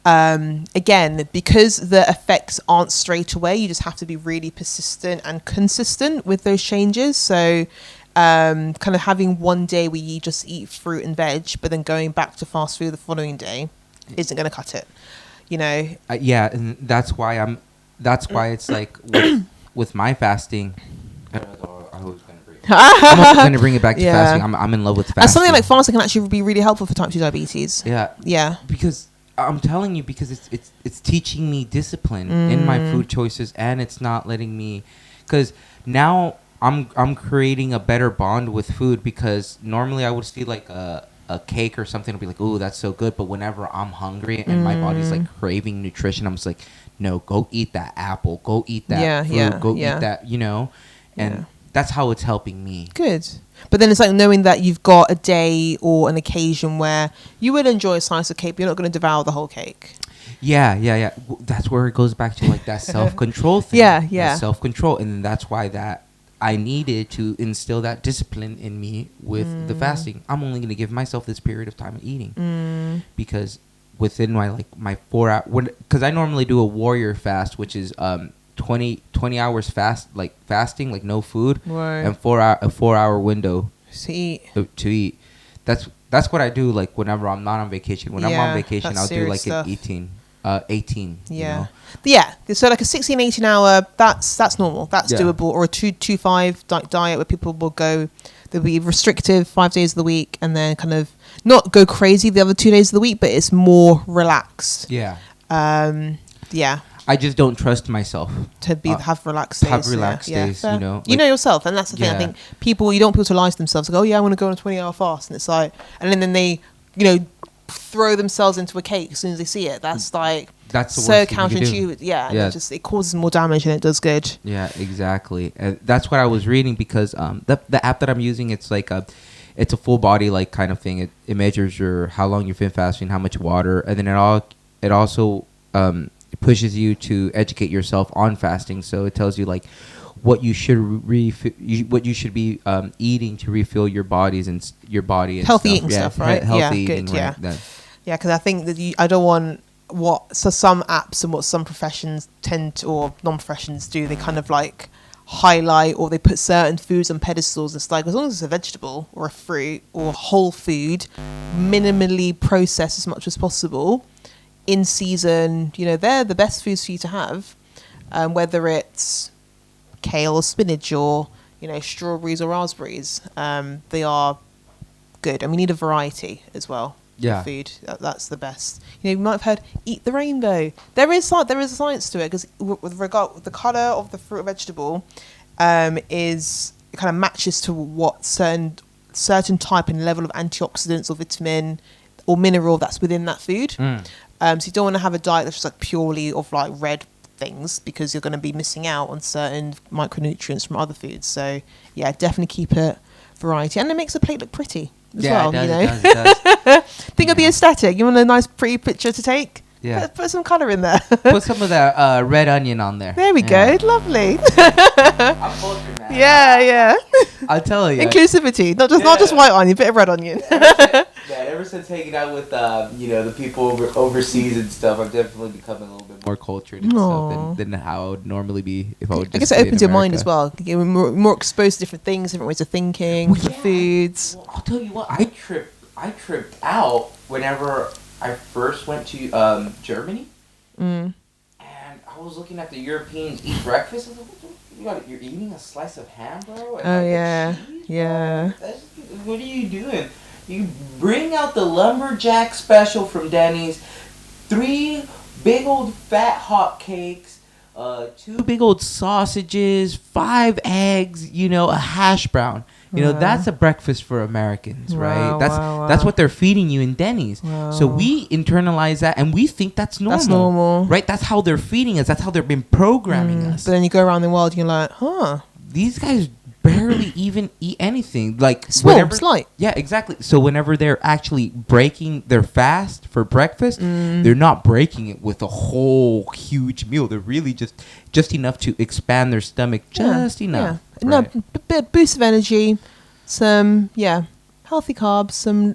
again, because the effects aren't straight away, you just have to be really persistent and consistent with those changes. So kind of having one day where you just eat fruit and veg, but then going back to fast food the following day isn't going to cut it, Yeah, and that's why it's like with my fasting. I'm going to bring it back to fasting. I'm in love with fasting. And something like fasting can actually be really helpful for type 2 diabetes. Yeah. Because I'm telling you, because it's teaching me discipline in my food choices, and it's not letting me, because now I'm creating a better bond with food, because normally I would see like a cake or something and be like, oh, that's so good. But whenever I'm hungry and my body's like craving nutrition, I'm just like, no, go eat that apple, go eat that fruit, go eat that, and that's how it's helping me. Good. But then it's like knowing that you've got a day or an occasion where you will enjoy a slice of cake, but you're not going to devour the whole cake. Yeah. That's where it goes back to like that self-control thing. Yeah. Self-control. And that's why that I needed to instill that discipline in me with the fasting. I'm only going to give myself this period of time of eating because within my 4 hour, because I normally do a warrior fast, which is 20 hours fasting, like no food, right, and a 4 hour window to eat. That's what I do, like whenever I'm not on vacation. When I'm on vacation, I'll do like stuff. an 18. Yeah. So like a 16, 18 hour, that's normal. That's doable. Or a 2-5 diet where people will go, they'll be restrictive 5 days of the week and then kind of not go crazy the other 2 days of the week, but it's more relaxed. Yeah. Yeah. I just don't trust myself to have relaxed days. Days, you know yourself, and that's the thing. I think you don't want people to lie to themselves. Like, oh yeah, I want to go on a 20-hour fast, and it's like, and then they, throw themselves into a cake as soon as they see it. That's like so counterintuitive. Yeah. It causes more damage than it does good. Yeah, exactly. That's what I was reading, because the app that I'm using, it's like it's a full body like kind of thing. It measures how long you've been fasting, how much water, and then it also it pushes you to educate yourself on fasting. So it tells you like what you should what you should be eating to refill your body and healthy eating stuff, right? Healthy eating, good. Right? Yeah, because I think that I don't want some apps and what some professions or non-professions do. They kind of like highlight, or they put certain foods on pedestals. It's like, as long as it's a vegetable or a fruit or whole food, minimally processed as much as possible, in season, they're the best foods for you to have, whether it's kale or spinach or strawberries or raspberries. They are good, and we need a variety as well. Food, that's the best. You might have heard eat the rainbow. There is a science to it, because with regard the color of the fruit or vegetable is kind of matches to what certain type and level of antioxidants or vitamin or mineral that's within that food. So you don't want to have a diet that's just like purely of like red things, because you're going to be missing out on certain micronutrients from other foods. So yeah, definitely keep it variety, and it makes the plate look pretty as well. It does. Think of the aesthetic. You want a nice pretty picture to take? Yeah. Put some colour in there. Put some of that red onion on there. There we go. Lovely. I'm cultured, man. Yeah. I'll tell you. Inclusivity. Not just white onion, bit of red onion. Ever since hanging out with the people overseas and stuff, I've definitely become a little bit more cultured and stuff than how I would normally be if I would just I guess it opens your mind as well. You're more exposed to different things, different ways of thinking, different foods. Well, I'll tell you what, I tripped out whenever I first went to Germany, and I was looking at the Europeans eat breakfast. I was like, you're eating a slice of ham, bro? And Oh like yeah, cheese, yeah. what are you doing? You bring out the lumberjack special from Denny's, 3 big old fat hot cakes, 2 big old sausages, 5 eggs, a hash brown. That's a breakfast for Americans, right? That's what they're feeding you in Denny's. Wow. So we internalize that and we think that's normal. That's normal. Right? That's how they're feeding us. That's how they've been programming us. But then you go around the world and you're like, These guys barely even eat anything. Like slight. Yeah, exactly. So whenever they're actually breaking their fast for breakfast, they're not breaking it with a whole huge meal. They're really just enough to expand their stomach, just enough. Yeah. Right? No, bit boost of energy, some healthy carbs, some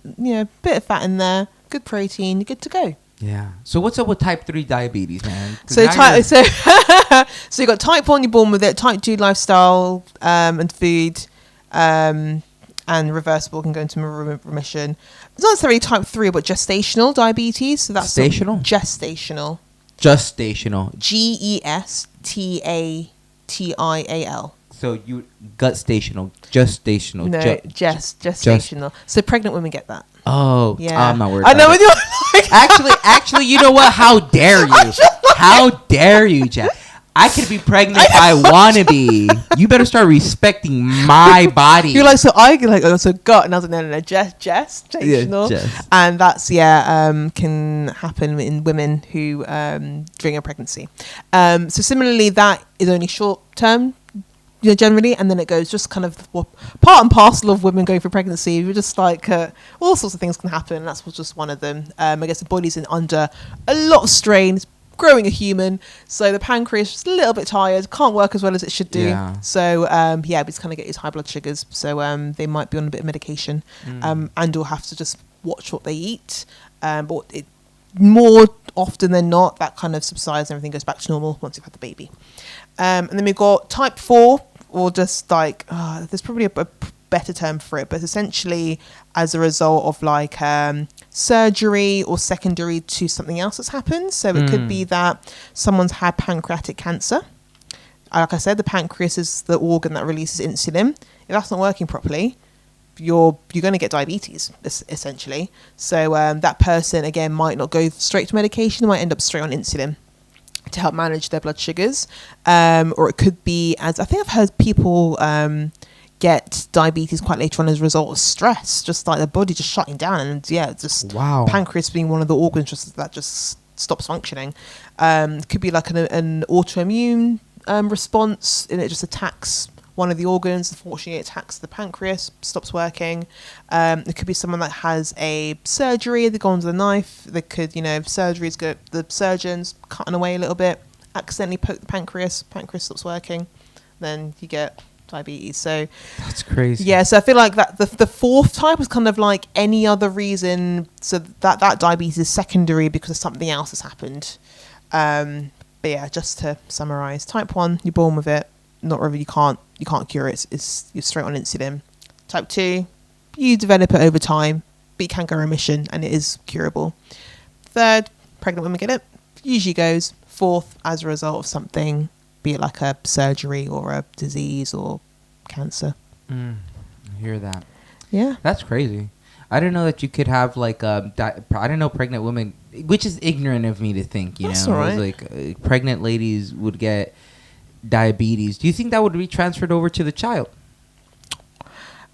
bit of fat in there, good protein, you're good to go. Yeah. So what's up with type 3 diabetes, man? So you got type 1, you're born with it. Type 2 lifestyle and food, and reversible can go into remission. It's not necessarily type 3, but gestational diabetes. So that's gestational. Gestational. Gestational. So you gestational, gestational. No, gestational. So pregnant women get that. Oh, yeah. I'm not worried. I know what you're like. Actually, you know what? How dare you? How dare you, Jack? I could be pregnant if I want to be. You better start respecting my body. You're like, so gut, and I was like, no, gestational. Yeah, and that's, can happen in women who, during a pregnancy. So similarly, that is only short term, generally, and then it goes just kind of part and parcel of women going through pregnancy. We're just like all sorts of things can happen, and that's just one of them. I guess the body's under a lot of strain. It's growing a human, so the pancreas is just a little bit tired, can't work as well as it should do. So we just kind of get these high blood sugars, so they might be on a bit of medication, and or have to just watch what they eat, but more often than not that kind of subsides and everything goes back to normal once you've had the baby. And then we've got type 4, or just like there's probably a better term for it, but essentially as a result of like surgery or secondary to something else that's happened. So it could be that someone's had pancreatic cancer. Like I said, the pancreas is the organ that releases insulin. If that's not working properly, you're going to get diabetes, essentially. So that person, again, might not go straight to medication. They might end up straight on insulin to help manage their blood sugars. Or it could be, as I think I've heard people get diabetes quite later on as a result of stress, just like the body just shutting down, and pancreas being one of the organs that just stops functioning. It could be like an autoimmune response, and it just attacks one of the organs. Unfortunately, it attacks the pancreas, stops working. It could be someone that has a surgery, they've gone to the knife. They could, surgeries go, the surgeon's cutting away a little bit, accidentally poke the pancreas stops working, then you get diabetes. So that's crazy. Yeah, so I feel like that the fourth type was kind of like any other reason, so that diabetes is secondary because something else has happened. But yeah, just to summarize, type 1, you're born with it, not really, you can't cure it, it's you're straight on insulin. Type 2, you develop it over time, but you can go remission and it is curable. Third, pregnant women get it, usually goes. Fourth, as a result of something, be it like a surgery or a disease or cancer. I hear that. Yeah. That's crazy. I didn't know that you could have like I didn't know pregnant women, which is ignorant of me to think, That's all right. Like pregnant ladies would get diabetes. Do you think that would be transferred over to the child?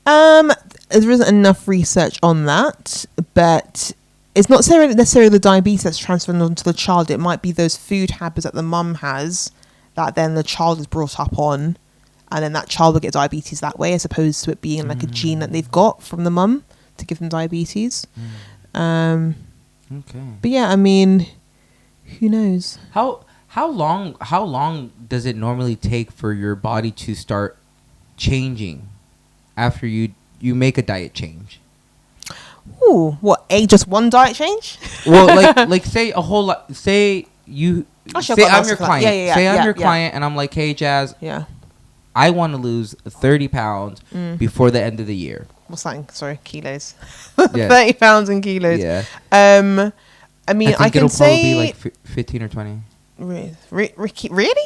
There isn't enough research on that, but it's not necessarily the diabetes that's transferred onto the child. It might be those food habits that the mum has that then the child is brought up on, and then that child will get diabetes that way, as opposed to it being like a gene that they've got from the mum to give them diabetes. Okay. But yeah, I mean, who knows? How long does it normally take for your body to start changing after you make a diet change? Ooh, what? Just one diet change? Well, like say a whole lot. Say you. Say I'm your client. Say I'm your client, and I'm like, hey, Jazz. Yeah. I want to lose 30 pounds before the end of the year. What's that? Sorry, kilos. Yeah. 30 pounds in kilos. Yeah. I mean, I can say probably be like 15 or 20. Really?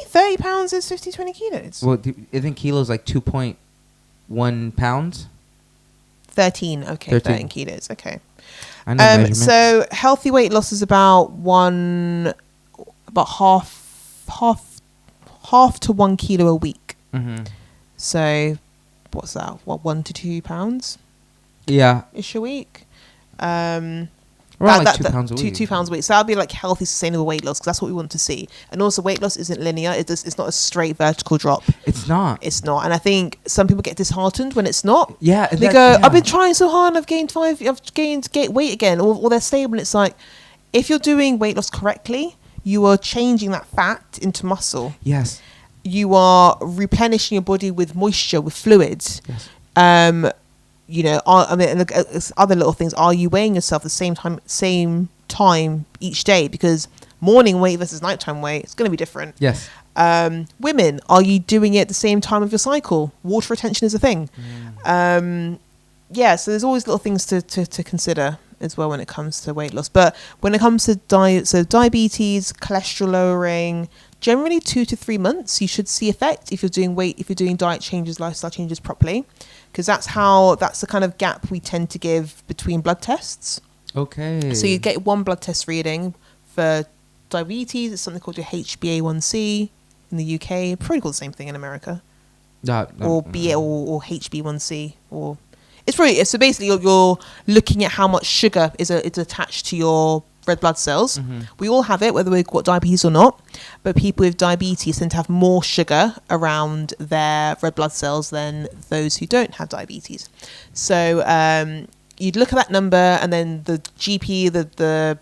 30 pounds is 50, 20 kilos? Well, I think kilos like 2.1 pounds. 13. Okay, 13 kilos. Okay. I know measurements. So healthy weight loss is about half to 1 kilo a week. Mm-hmm. So what's that? 1 to 2 pounds? Yeah. Ish a week. Around like 2 pounds a week. 2 pounds a week. So that'll be like healthy, sustainable weight loss, because that's what we want to see. And also, weight loss isn't linear. It's not a straight vertical drop. It's not. And I think some people get disheartened when it's not. Yeah. They go, I've been trying so hard and I've gained weight again, or they're stable. And it's like, if you're doing weight loss correctly, you are changing that fat into muscle. Yes. You are replenishing your body with moisture, with fluids. Yes. Other little things. Are you weighing yourself the same time each day? Because morning weight versus nighttime weight, it's going to be different. Yes. Women, are you doing it at the same time of your cycle? Water retention is a thing. So there's always little things to consider as well when it comes to weight loss. But when it comes to diet, so diabetes, cholesterol lowering, generally 2 to 3 months you should see effect if you're doing diet changes, lifestyle changes properly, because that's the kind of gap we tend to give between blood tests. Okay. So you get one blood test reading for diabetes. It's something called your HbA1c in the UK. Probably called the same thing in America. Or HbA1c, or it's probably, so basically you're looking at how much sugar is attached to your red blood cells. Mm-hmm. We all have it, whether we've got diabetes or not, but people with diabetes tend to have more sugar around their red blood cells than those who don't have diabetes. So you'd look at that number, and then the GP, the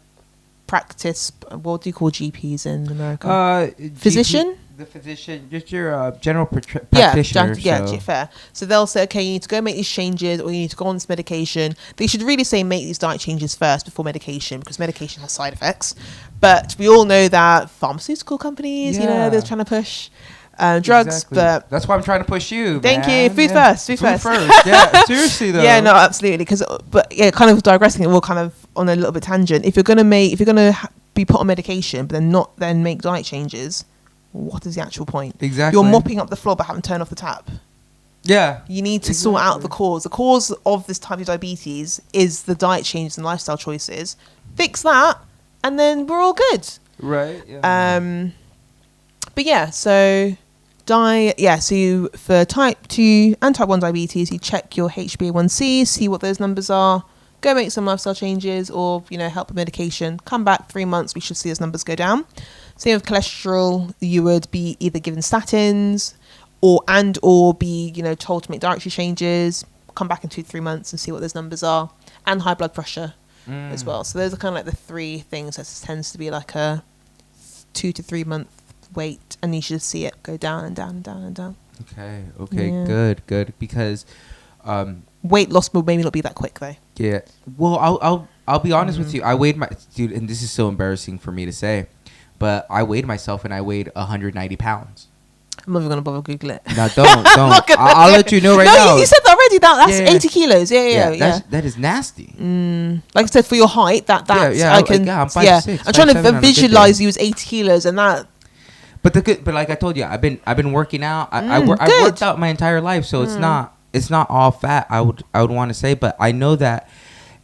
practice, what do you call GPs in America? Physician? The physician, just your general practitioner. Fair. So they'll say, okay, you need to go make these changes, or you need to go on this medication. They should really say make these diet changes first before medication, because medication has side effects. But we all know that pharmaceutical companies, they're trying to push drugs. Exactly. But that's why I'm trying to push you. Thank you. Food first. Yeah, seriously though. Yeah, no, absolutely. Kind of digressing, we're kind of on a little bit tangent. If you're gonna be put on medication, but then make diet changes, what is the actual point? Exactly. You're mopping up the floor but haven't turned off the tap. Yeah. You need to sort out the cause. The cause of this type of diabetes is the diet changes and lifestyle choices. Fix that, and then we're all good. Right. Yeah. But yeah, so diet. Yeah, so you, for type 2 and type 1 diabetes, you check your HbA1c, see what those numbers are. Go make some lifestyle changes, or help with medication. Come back 3 months, we should see those numbers go down. Same with cholesterol, you would be either given statins or be told to make dietary changes. Come back in 2 to 3 months and see what those numbers are, and high blood pressure as well. So those are kind of like the 3 things that tends to be like a 2 to 3 month wait, and you should see it go down and down and down and down. Okay, yeah. Good, because weight loss will maybe not be that quick though. Yeah. Well, I'll be honest with you. I weighed dude, and this is so embarrassing for me to say, but I weighed myself and I weighed 190 pounds. I'm not even going to bother Google it. No, don't. I'll let you know right now. No, you said that already. That's 80 kilos. Yeah. That is nasty. Like I said, for your height, that's... I'm 5'6". I'm trying to visualize you as 80 kilos and that... But like I told you, I've been working out. I worked out my entire life, so it's not all fat, I would want to say. But I know that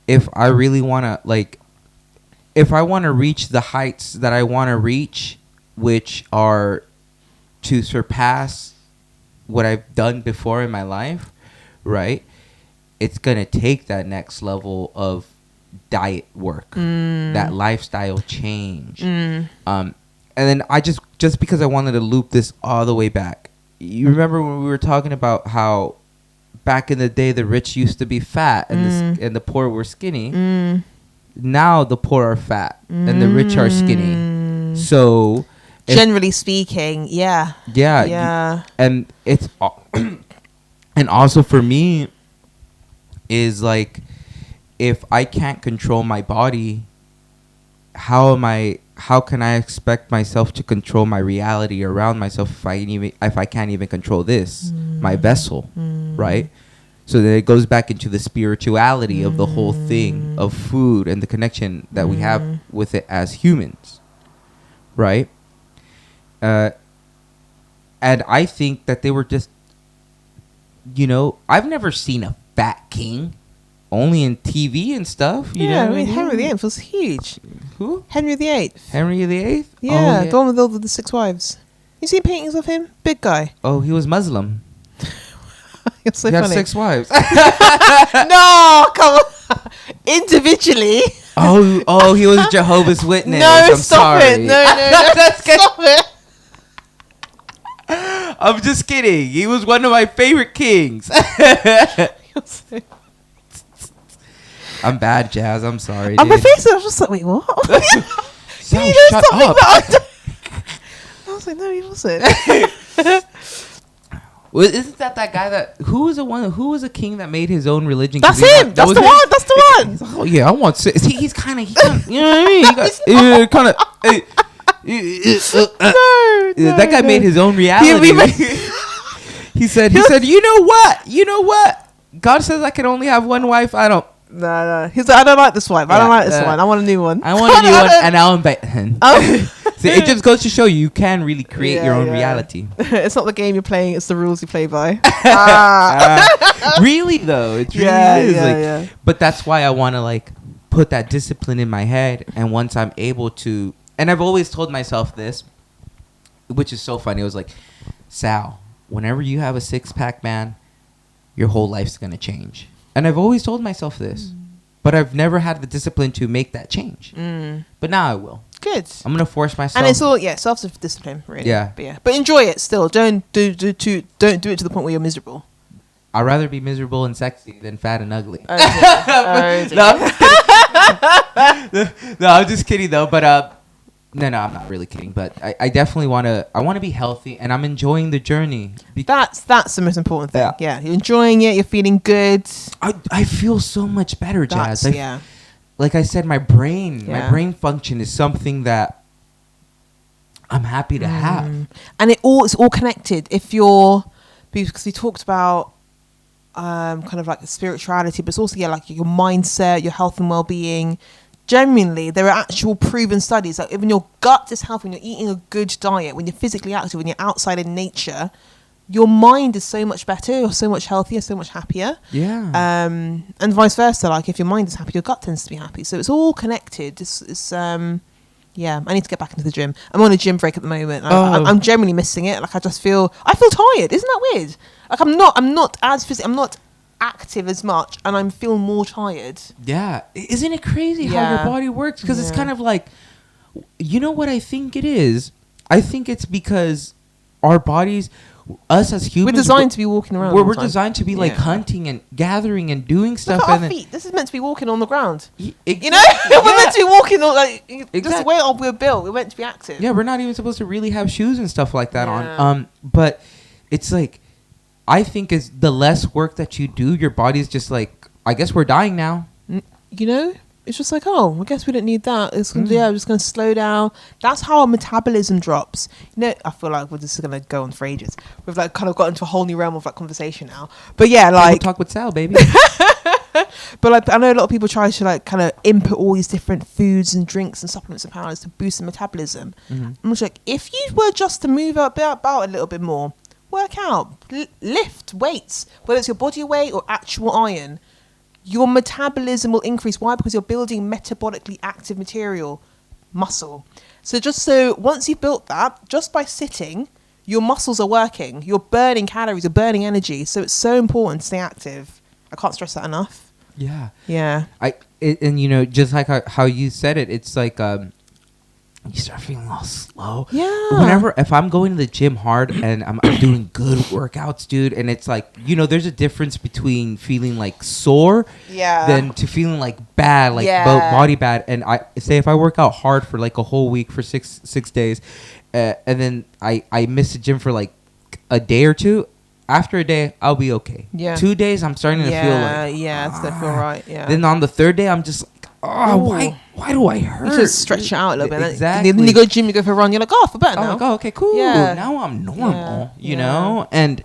if I really want to, if I want to reach the heights that I want to reach, which are to surpass what I've done before in my life, right? It's going to take that next level of diet work, that lifestyle change. And then I just because I wanted to loop this all the way back. You remember when we were talking about how back in the day the rich used to be fat and the poor were skinny. Now the poor are fat and the rich are skinny. So generally speaking, yeah. And it's and also for me is like, if I can't control my body, how can I expect myself to control my reality around myself if I can't even control this, my vessel, right? So then it goes back into the spirituality of the whole thing of food and the connection that we have with it as humans, right? And I think that they were just, I've never seen a fat king, only in TV and stuff. You know I mean, Henry VIII was huge. Who? Henry VIII. Henry VIII? Yeah, the one with the 6 wives. You see paintings of him? Big guy. Oh, he was Muslim. You're so he funny. had 6 wives. No, come on. Individually. Oh, he was Jehovah's Witness. No, I'm stop sorry. it. No, stop it. I'm just kidding. He was one of my favorite kings. I'm bad, Jazz. I'm sorry. On my face, I was just like, wait, what? Sam, shut up. I was like, no, he wasn't. Well, isn't that guy who was a king that made his own religion? That's him. That's the one. That's the one. He's like, oh yeah, I want. He's kind of, you know what I mean? He kind of. That guy made his own reality. He said, you know what? God says I can only have one wife. I don't. No. He's like, I don't like this wife. I don't like this one. I want a new one. I want a new one, and now I'm back. So it just goes to show you can really create your own reality. It's not the game you're playing; it's the rules you play by. Really though, it really is. But that's why I want to put that discipline in my head, and once I'm able to, and I've always told myself this, which is so funny. It was like, Sal, whenever you have a 6-pack, man, your whole life's gonna change. And I've always told myself this, but I've never had the discipline to make that change. But now I will. Good. I'm gonna force myself. And it's all self-discipline, really. Yeah. But enjoy it still. Don't do it to the point where you're miserable. I'd rather be miserable and sexy than fat and ugly. No, I'm just kidding though. But no, I'm not really kidding. But I definitely want to be healthy, and I'm enjoying the journey. That's the most important thing. Yeah, you're enjoying it. You're feeling good. I feel so much better, Jazz. Like I said, my brain function is something that I'm happy to have, and it's all connected. Because we talked about kind of like the spirituality, but it's also like your mindset, your health and well-being. Genuinely, there are actual proven studies that even your gut is healthy, when you're eating a good diet, when you're physically active, when you're outside in nature, your mind is so much better, you're so much healthier, so much happier. Yeah. And vice versa. Like if your mind is happy, your gut tends to be happy. So it's all connected. I need to get back into the gym. I'm on a gym break at the moment. I'm generally missing it. Like I feel tired. Isn't that weird? Like I'm not active as much, and I'm feeling more tired. Yeah. Isn't it crazy how your body works? Because it's kind of like, you know what I think it is? I think it's because our bodies, us as humans, we're designed to be walking around. We're designed to be hunting and gathering and doing stuff. Look at our feet. This is meant to be walking on the ground. We're meant to be walking on This is the way we're built. We're meant to be active. Yeah, we're not even supposed to really have shoes and stuff like that on. But it's like, I think is the less work that you do, your body's just like, I guess we're dying now. It's just like, I guess we don't need that. It's I'm just going to slow down. That's how our metabolism drops. I feel like this is going to go on for ages. We've kind of got into a whole new realm of conversation now. But we'll talk with Sal, baby. But I know a lot of people try to kind of input all these different foods and drinks and supplements and powders to boost the metabolism. I'm just like, if you were just to move about a little bit more, work out, lift weights, whether it's your body weight or actual iron, your metabolism will increase. Why? Because you're building metabolically active material, muscle. So once you've built that, just by sitting, your muscles are working. You're burning calories, you're burning energy. So it's so important to stay active. I can't stress that enough. Yeah. Yeah. Just like how you said it, it's like you start feeling all slow. Yeah. If I'm going to the gym hard and I'm doing good workouts, dude, and it's like, there's a difference between feeling like sore than to feeling like bad, body bad. And I say if I work out hard for like a whole week for six days, and then I miss the gym for like a day or two, after a day, I'll be okay. Yeah. 2 days, I'm starting to feel like, it's gonna feel right. Yeah. Then on the third day, I'm just like, why do I hurt? You just stretch it out a little bit. Exactly. Then you go to the gym, you go for a run, you're like, I feel better now. Okay, cool. Yeah. Now I'm normal, you know? And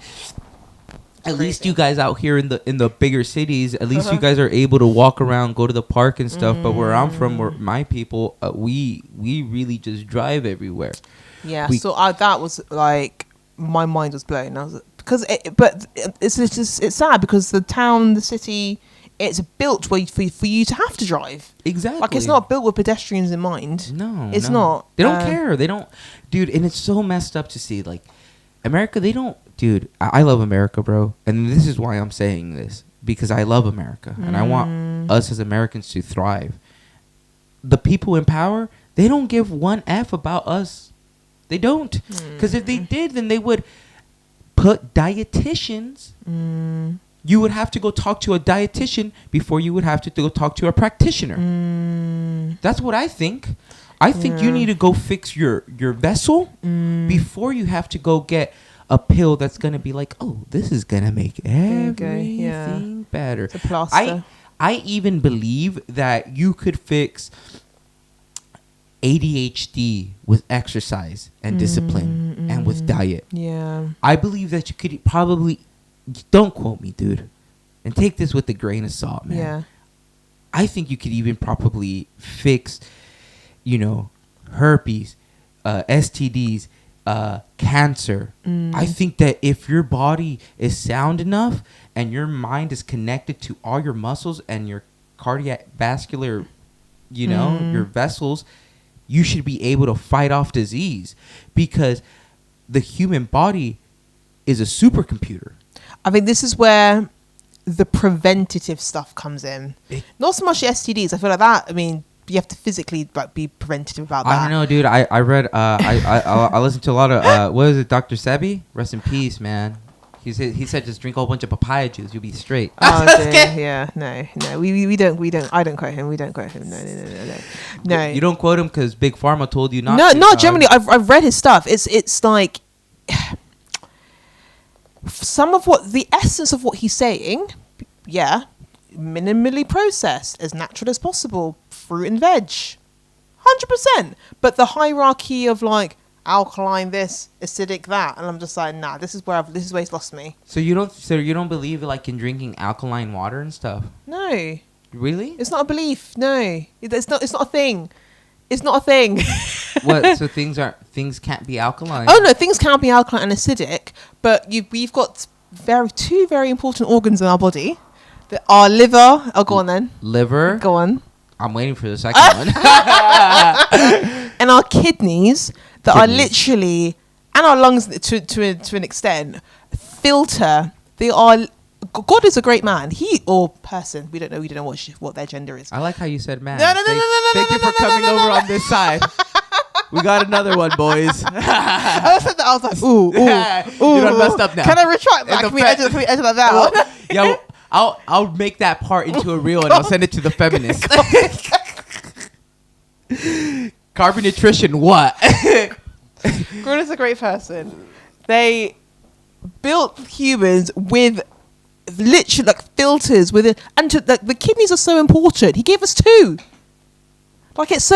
At least you guys out here in the bigger cities, at least you guys are able to walk around, go to the park and stuff. But where I'm from, where my people, we really just drive everywhere. Yeah, that was like, my mind was blown. I was it's sad because the city, it's built for you to have to drive. Exactly. Like, it's not built with pedestrians in mind. No, it's not. They don't care. They don't, dude. And it's so messed up to see, like, America. They don't, dude. I love America, bro. And this is why I'm saying this, because I love America and I want us as Americans to thrive. The people in power, they don't give one F about us. They don't. Because if they did, then they would put dietitians. You would have to go talk to a dietitian before you would have to go talk to a practitioner. That's what I think. I think you need to go fix your vessel before you have to go get a pill that's going to be like, oh, this is going to make everything better. It's a plaster. I even believe that you could fix ADHD with exercise and discipline and with diet. Yeah. I believe that you could probably, don't quote me, dude, and take this with a grain of salt, man. Yeah. I think you could even probably fix, herpes, STDs, cancer. I think that if your body is sound enough and your mind is connected to all your muscles and your cardiac vascular, your vessels, you should be able to fight off disease, because the human body is a supercomputer. I think this is where the preventative stuff comes in. Not so much the STDs. I feel like that, I mean, you have to physically be preventative about that. I don't know, dude. I read, I listened to a lot of, what is it, Dr. Sebi? Rest in peace, man. He said just drink a whole bunch of papaya juice, you'll be straight. Oh, yeah, no. We don't. I don't quote him. We don't quote him. No. You don't quote him because Big Pharma told you not. No, to, not generally. I've read his stuff. It's like some of the essence of what he's saying. Yeah, minimally processed, as natural as possible, fruit and veg, 100%. But the hierarchy of like alkaline this, acidic that, and I'm just like, nah, this is where he's lost me. So you don't believe like in drinking alkaline water and stuff? No. Really? It's not a belief. No. It's not a thing. It's not a thing. What? So things can't be alkaline? Oh no, things can be alkaline and acidic, but we've got two very important organs in our body. Our liver. Oh, go on then. Liver. Go on. I'm waiting for the second one. And our kidneys that are literally, and our lungs to an extent, filter. They are. God is a great man. Or person. We don't know what their gender is. I like how you said man. No. Thank you for coming over on this side. We got another one, boys. I said that. I was like, ooh. You done messed up now. Can I retract that? Can we edit that out? Yeah. I'll make that part into a reel and I'll send it to the feminists. Carbon nutrition, what? God is a great person. They built humans with literally like filters with it, and the kidneys are so important. He gave us 2. Like it's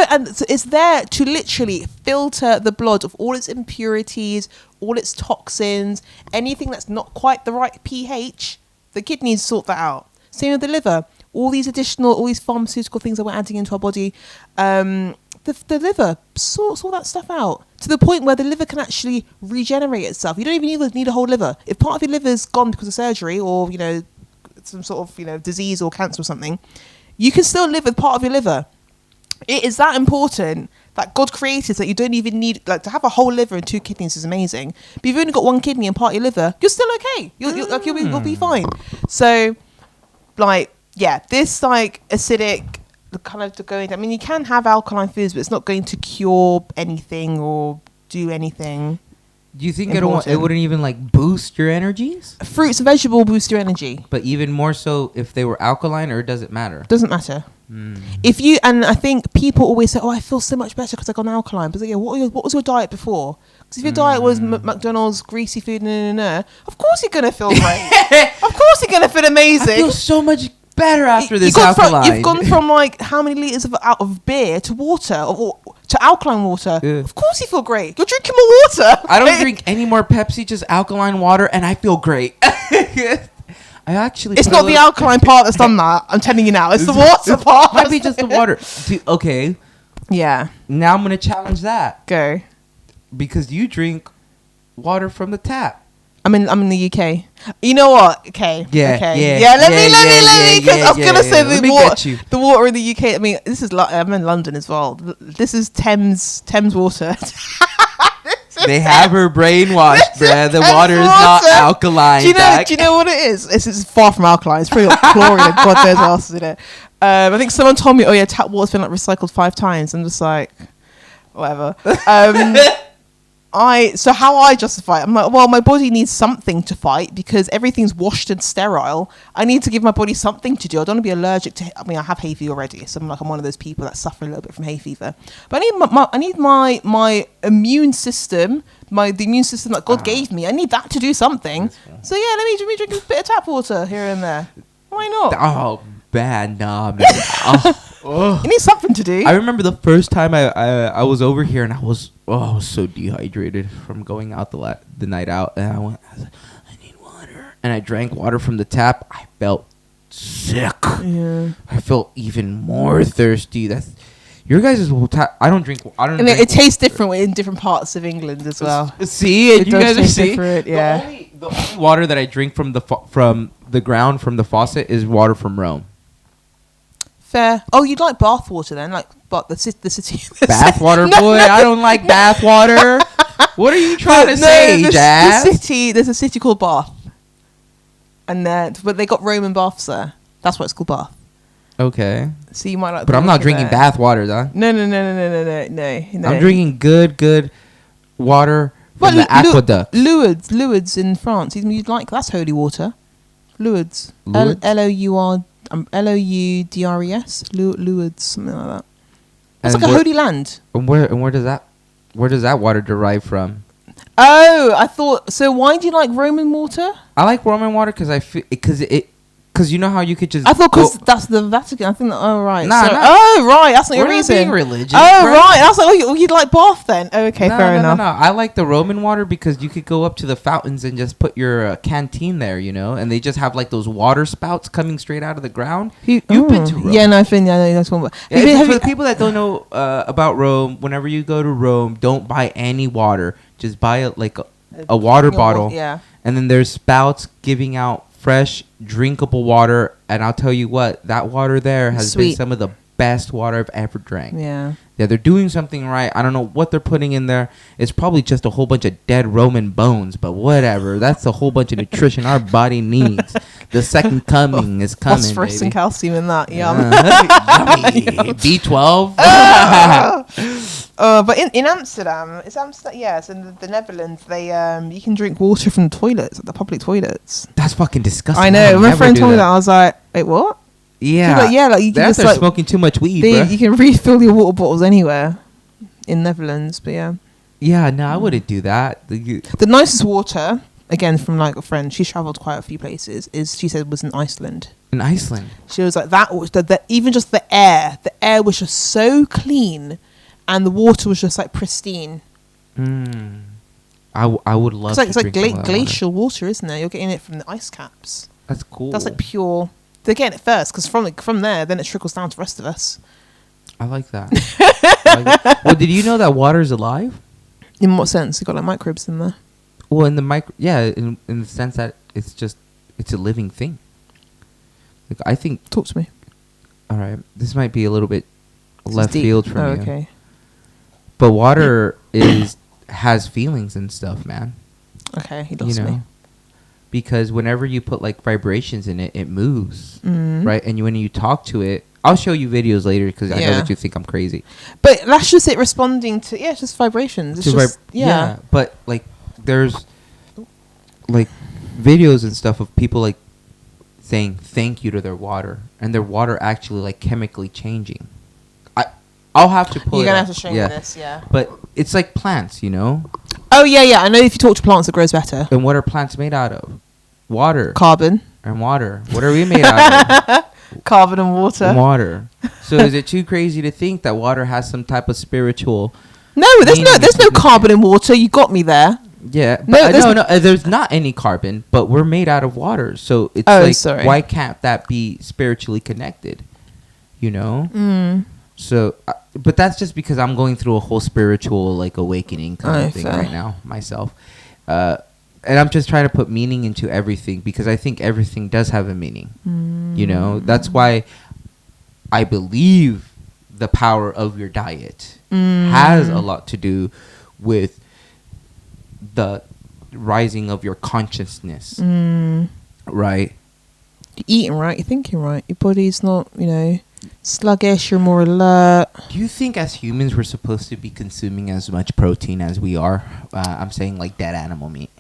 there to literally filter the blood of all its impurities, all its toxins, anything that's not quite the right pH. The kidneys sort that out. Same with the liver. All these pharmaceutical things that we're adding into our body, the liver sorts all that stuff out to the point where the liver can actually regenerate itself. You don't even need a whole liver. If part of your liver's gone because of surgery or some sort of disease or cancer or something, you can still live with part of your liver. It is that important that God created that you don't even need, like, to have a whole liver and 2 kidneys is amazing. But if you've only got 1 kidney and part of your liver, you're still okay. You'll be fine. So, like, yeah, this like acidic kind of going. I mean, you can have alkaline foods, but it's not going to cure anything or do anything. Do you think it wouldn't even like boost your energies? Fruits and vegetables boost your energy, but even more so if they were alkaline, or does it matter? Doesn't matter. And I think people always say, "Oh, I feel so much better because I got alkaline." But yeah, what was your diet before? Because if your diet was McDonald's greasy food, of course you're gonna feel great. Of course you're gonna feel amazing. I feel so much better after this alkaline. You've gone from like how many liters of beer to water, or to alkaline water. Yeah. Of course you feel great. You're drinking more water. I don't drink any more Pepsi, just alkaline water, and I feel great. I actually. It's not the alkaline part that's done that. I'm telling you now. It's the water part. Might be just the water. Okay. Yeah. Now I'm gonna challenge that. Go. Because you drink water from the tap. I'm in the UK. You know what? Okay. Yeah. Okay. Yeah. Let me. Because I was gonna say the water in the UK. I mean, this is. I'm in London as well. This is Thames water. They have her brainwashed, bruh. The water is not alkaline. Do you know what it is? It's far from alkaline. It's pretty like chlorine and God knows what else is in it. I think someone told me, oh yeah, tap water's been like recycled 5 times. I'm just like, whatever. So how I justify it, I'm like, well, my body needs something to fight because everything's washed and sterile. I need to give my body something to do. I don't want to be allergic to. I mean, I have hay fever already, so I'm one of those people that suffer a little bit from hay fever. But I need my immune system, the immune system that God gave me. I need that to do something. So yeah, let me drink a bit of tap water here and there. Why not? Oh, bad knob. Oh. It needs something to do. I remember the first time I was over here and I was so dehydrated from going out the night out, and I was like, I need water, and I drank water from the tap. I felt sick. Yeah. I felt even more thirsty. That's your guys' tap. I don't drink. And it tastes different in different parts of England as well. See, and you guys are seeing. Yeah. The only water that I drink from the ground from the faucet is water from Rome. Fair. Oh, you'd like bath water then, but the city. Bath water, boy. I don't like bath water. What are you trying to say, Jazz? There's a city called Bath, and but they got Roman baths there. That's why it's called Bath. Okay. So you might like. But I'm not drinking bath water, though. No. I'm drinking good water from the aqueduct. Lourdes in France. You'd like that's holy water. Lourdes. Lourdres. Lourdes, something like that. It's like a holy land. And where does that water derive from? Oh, I thought so. Why do you like Roman water? I like Roman water because you know how you could just. I thought because that's the Vatican. I think that. Oh right. Nah, oh right. That's not your reason. Being religious. Oh right. That's like you'd like Bath then. Oh, okay, fair enough. No. I like the Roman water because you could go up to the fountains and just put your canteen there, and they just have like those water spouts coming straight out of the ground. You've been to Rome. Yeah, no, I've been. Yeah, no, that's one. For the people that don't know about Rome, whenever you go to Rome, don't buy any water. Just buy a water bottle. Yeah. And then there's spouts giving out fresh, drinkable water. And I'll tell you what, that water there has been some of the best water I've ever drank. Yeah. Yeah, they're doing something right. I don't know what they're putting in there. It's probably just a whole bunch of dead Roman bones, but whatever. That's a whole bunch of nutrition our body needs. The second coming is coming, phosphorus baby. and calcium in that. Yum. B12. But in Amsterdam, yes, in the Netherlands, they you can drink water from the toilets, the public toilets. That's fucking disgusting. I know. My friend told me that. I was like, wait, what? Yeah. You can just smoking too much weed, bro. You can refill your water bottles anywhere in Netherlands, but yeah. Yeah, no, I wouldn't do that. The nicest water, again from like a friend, she's travelled quite a few places, she said was in Iceland. In Iceland? She was like, even just the air was just so clean and the water was just like pristine. I would love to drink it's like glacial water, isn't it? You're getting it from the ice caps. That's cool. That's like pure. They're getting it first because from there, then it trickles down to the rest of us. I like that. Well, did you know that water is alive? In what sense? You got like microbes in there. Well, in the sense that it's a living thing. Like I think. Talk to me. All right, this might be a little bit left field from you. Okay. But water has feelings and stuff, man. Okay, he lost me. Because whenever you put like vibrations in it, it moves, right? And when you talk to it, I'll show you videos later because I know that you think I'm crazy. But that's just it responding to it's just vibrations. It's just But like there's like videos and stuff of people like saying thank you to their water, and their water actually like chemically changing. I'll have to pull. You're gonna have to show me this, But it's like plants, Oh yeah. I know if you talk to plants, it grows better. And what are plants made out of? Water. Carbon. And water. What are we made out of? Carbon and water. Water. So is it too crazy to think that water has some type of spiritual? No, there's no carbon in water. You got me there. Yeah, no. There's not any carbon, but we're made out of water, so it's why can't that be spiritually connected? You know. So, but that's just because I'm going through a whole spiritual like awakening kind of thing right now myself, and I'm just trying to put meaning into everything because I think everything does have a meaning. You know, that's why I believe the power of your diet has a lot to do with the rising of your consciousness, right? You're eating right, you're thinking right, your body's not, sluggish, you're more alert. Do you think as humans we're supposed to be consuming as much protein as we are? I'm saying like dead animal meat.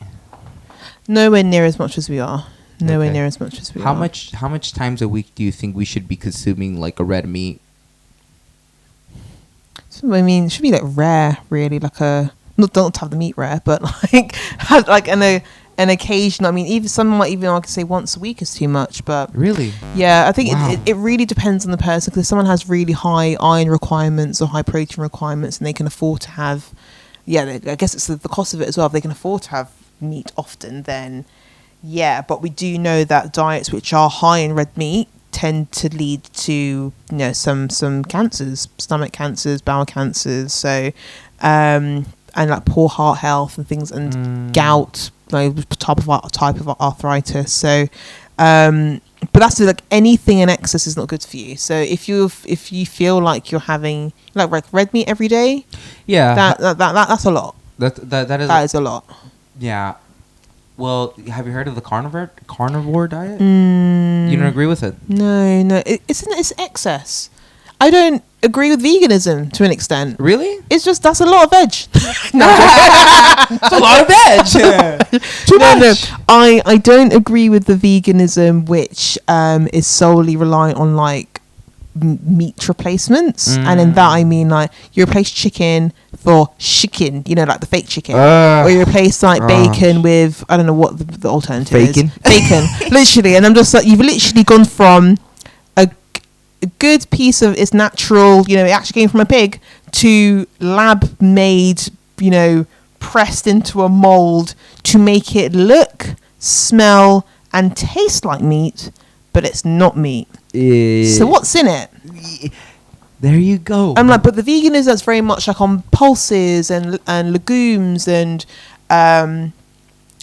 Nowhere near as much as we are. Nowhere near as much as we are. How much times a week do you think we should be consuming like a red meat? So, I mean, it should be like rare, really, like a don't have the meat rare, but like have like an occasion. I mean, even someone might even I could say once a week is too much, but really, yeah, I think it really depends on the person. Because if someone has really high iron requirements or high protein requirements, and they can afford to have, I guess it's the cost of it as well. If they can afford to have meat often, then yeah. But we do know that diets which are high in red meat tend to lead to some cancers, stomach cancers, bowel cancers. So and like poor heart health and things, and gout, type of arthritis. So but that's like anything in excess is not good for you. So if you feel like you're having like red meat every day, that's a lot. That is a lot. Yeah. Well, have you heard of the carnivore diet? You don't agree with it? No. It's excess. I don't agree with veganism to an extent. Really? It's just that's a lot of veg. It's a lot of veg. Too much. No. I don't agree with the veganism which is solely reliant on like meat replacements, and in that I mean like you replace chicken for chicken, like the fake chicken, or you replace like bacon with I don't know what the alternative is. Bacon, literally, and I'm just like you've literally gone from a good piece of it's natural, it actually came from a pig, to lab made, pressed into a mold to make it look, smell and taste like meat, but it's not meat. So what's in it? There you go. I'm like, but the veganism that's very much like on pulses and legumes and all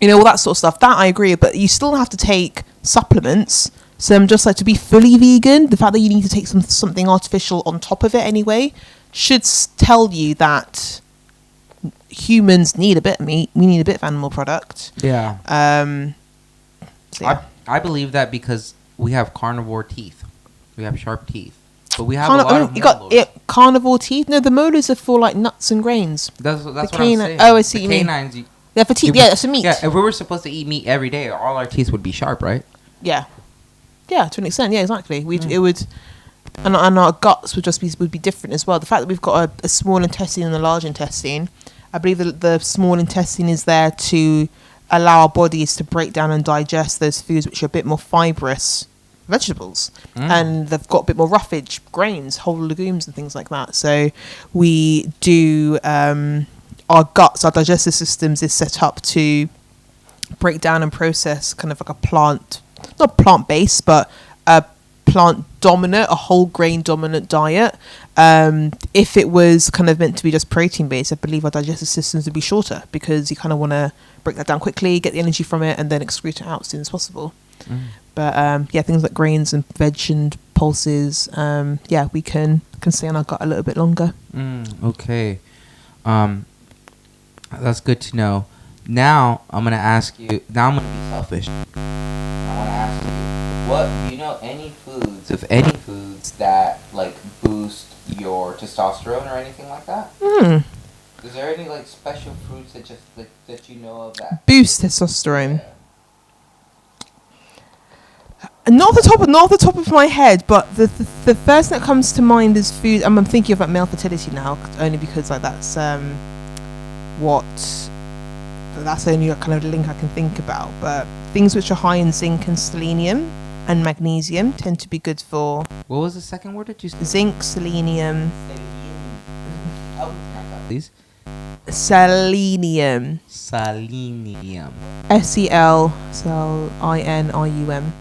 that sort of stuff. That I agree, but you still have to take supplements. So I'm just like, to be fully vegan, the fact that you need to take something artificial on top of it anyway should tell you that humans need a bit of meat. We need a bit of animal product. Yeah. So yeah. I believe that because we have carnivore teeth. We have sharp teeth. But we have a lot of molars. Carnivore teeth? No, the molars are for like nuts and grains. That's what I'm saying. Oh, I see what you mean. Canines. Yeah, for teeth. Yeah, that's for meat. Yeah, if we were supposed to eat meat every day, all our teeth would be sharp, right? Yeah. Yeah, to an extent. Yeah, exactly. It would, and our guts would be different as well. The fact that we've got a small intestine and a large intestine, I believe that the small intestine is there to allow our bodies to break down and digest those foods which are a bit more fibrous vegetables, and they've got a bit more roughage, grains, whole legumes and things like that. So we do our guts, our digestive systems is set up to break down and process kind of like a not plant-based, but a plant-dominant, a whole grain-dominant diet. If it was kind of meant to be just protein-based, I believe our digestive systems would be shorter because you kind of want to break that down quickly, get the energy from it, and then excrete it out as soon as possible. But things like grains and veg and pulses, we can stay on our gut a little bit longer. Okay. That's good to know. Now I'm going to ask you, now I'm going to be selfish. I want to ask you, what, do you know any foods that like boost your testosterone or anything like that? Is there any like special fruits that just that you know of that boost testosterone? Not off the top of my head, but the first that comes to mind is food. I'm thinking about male fertility now, only because like that's only a kind of link I can think about. But things which are high in zinc and selenium and magnesium tend to be good for. What was the second word that you said? Zinc, selenium. Please. Selenium. Selenium. SEL. SELINIUM.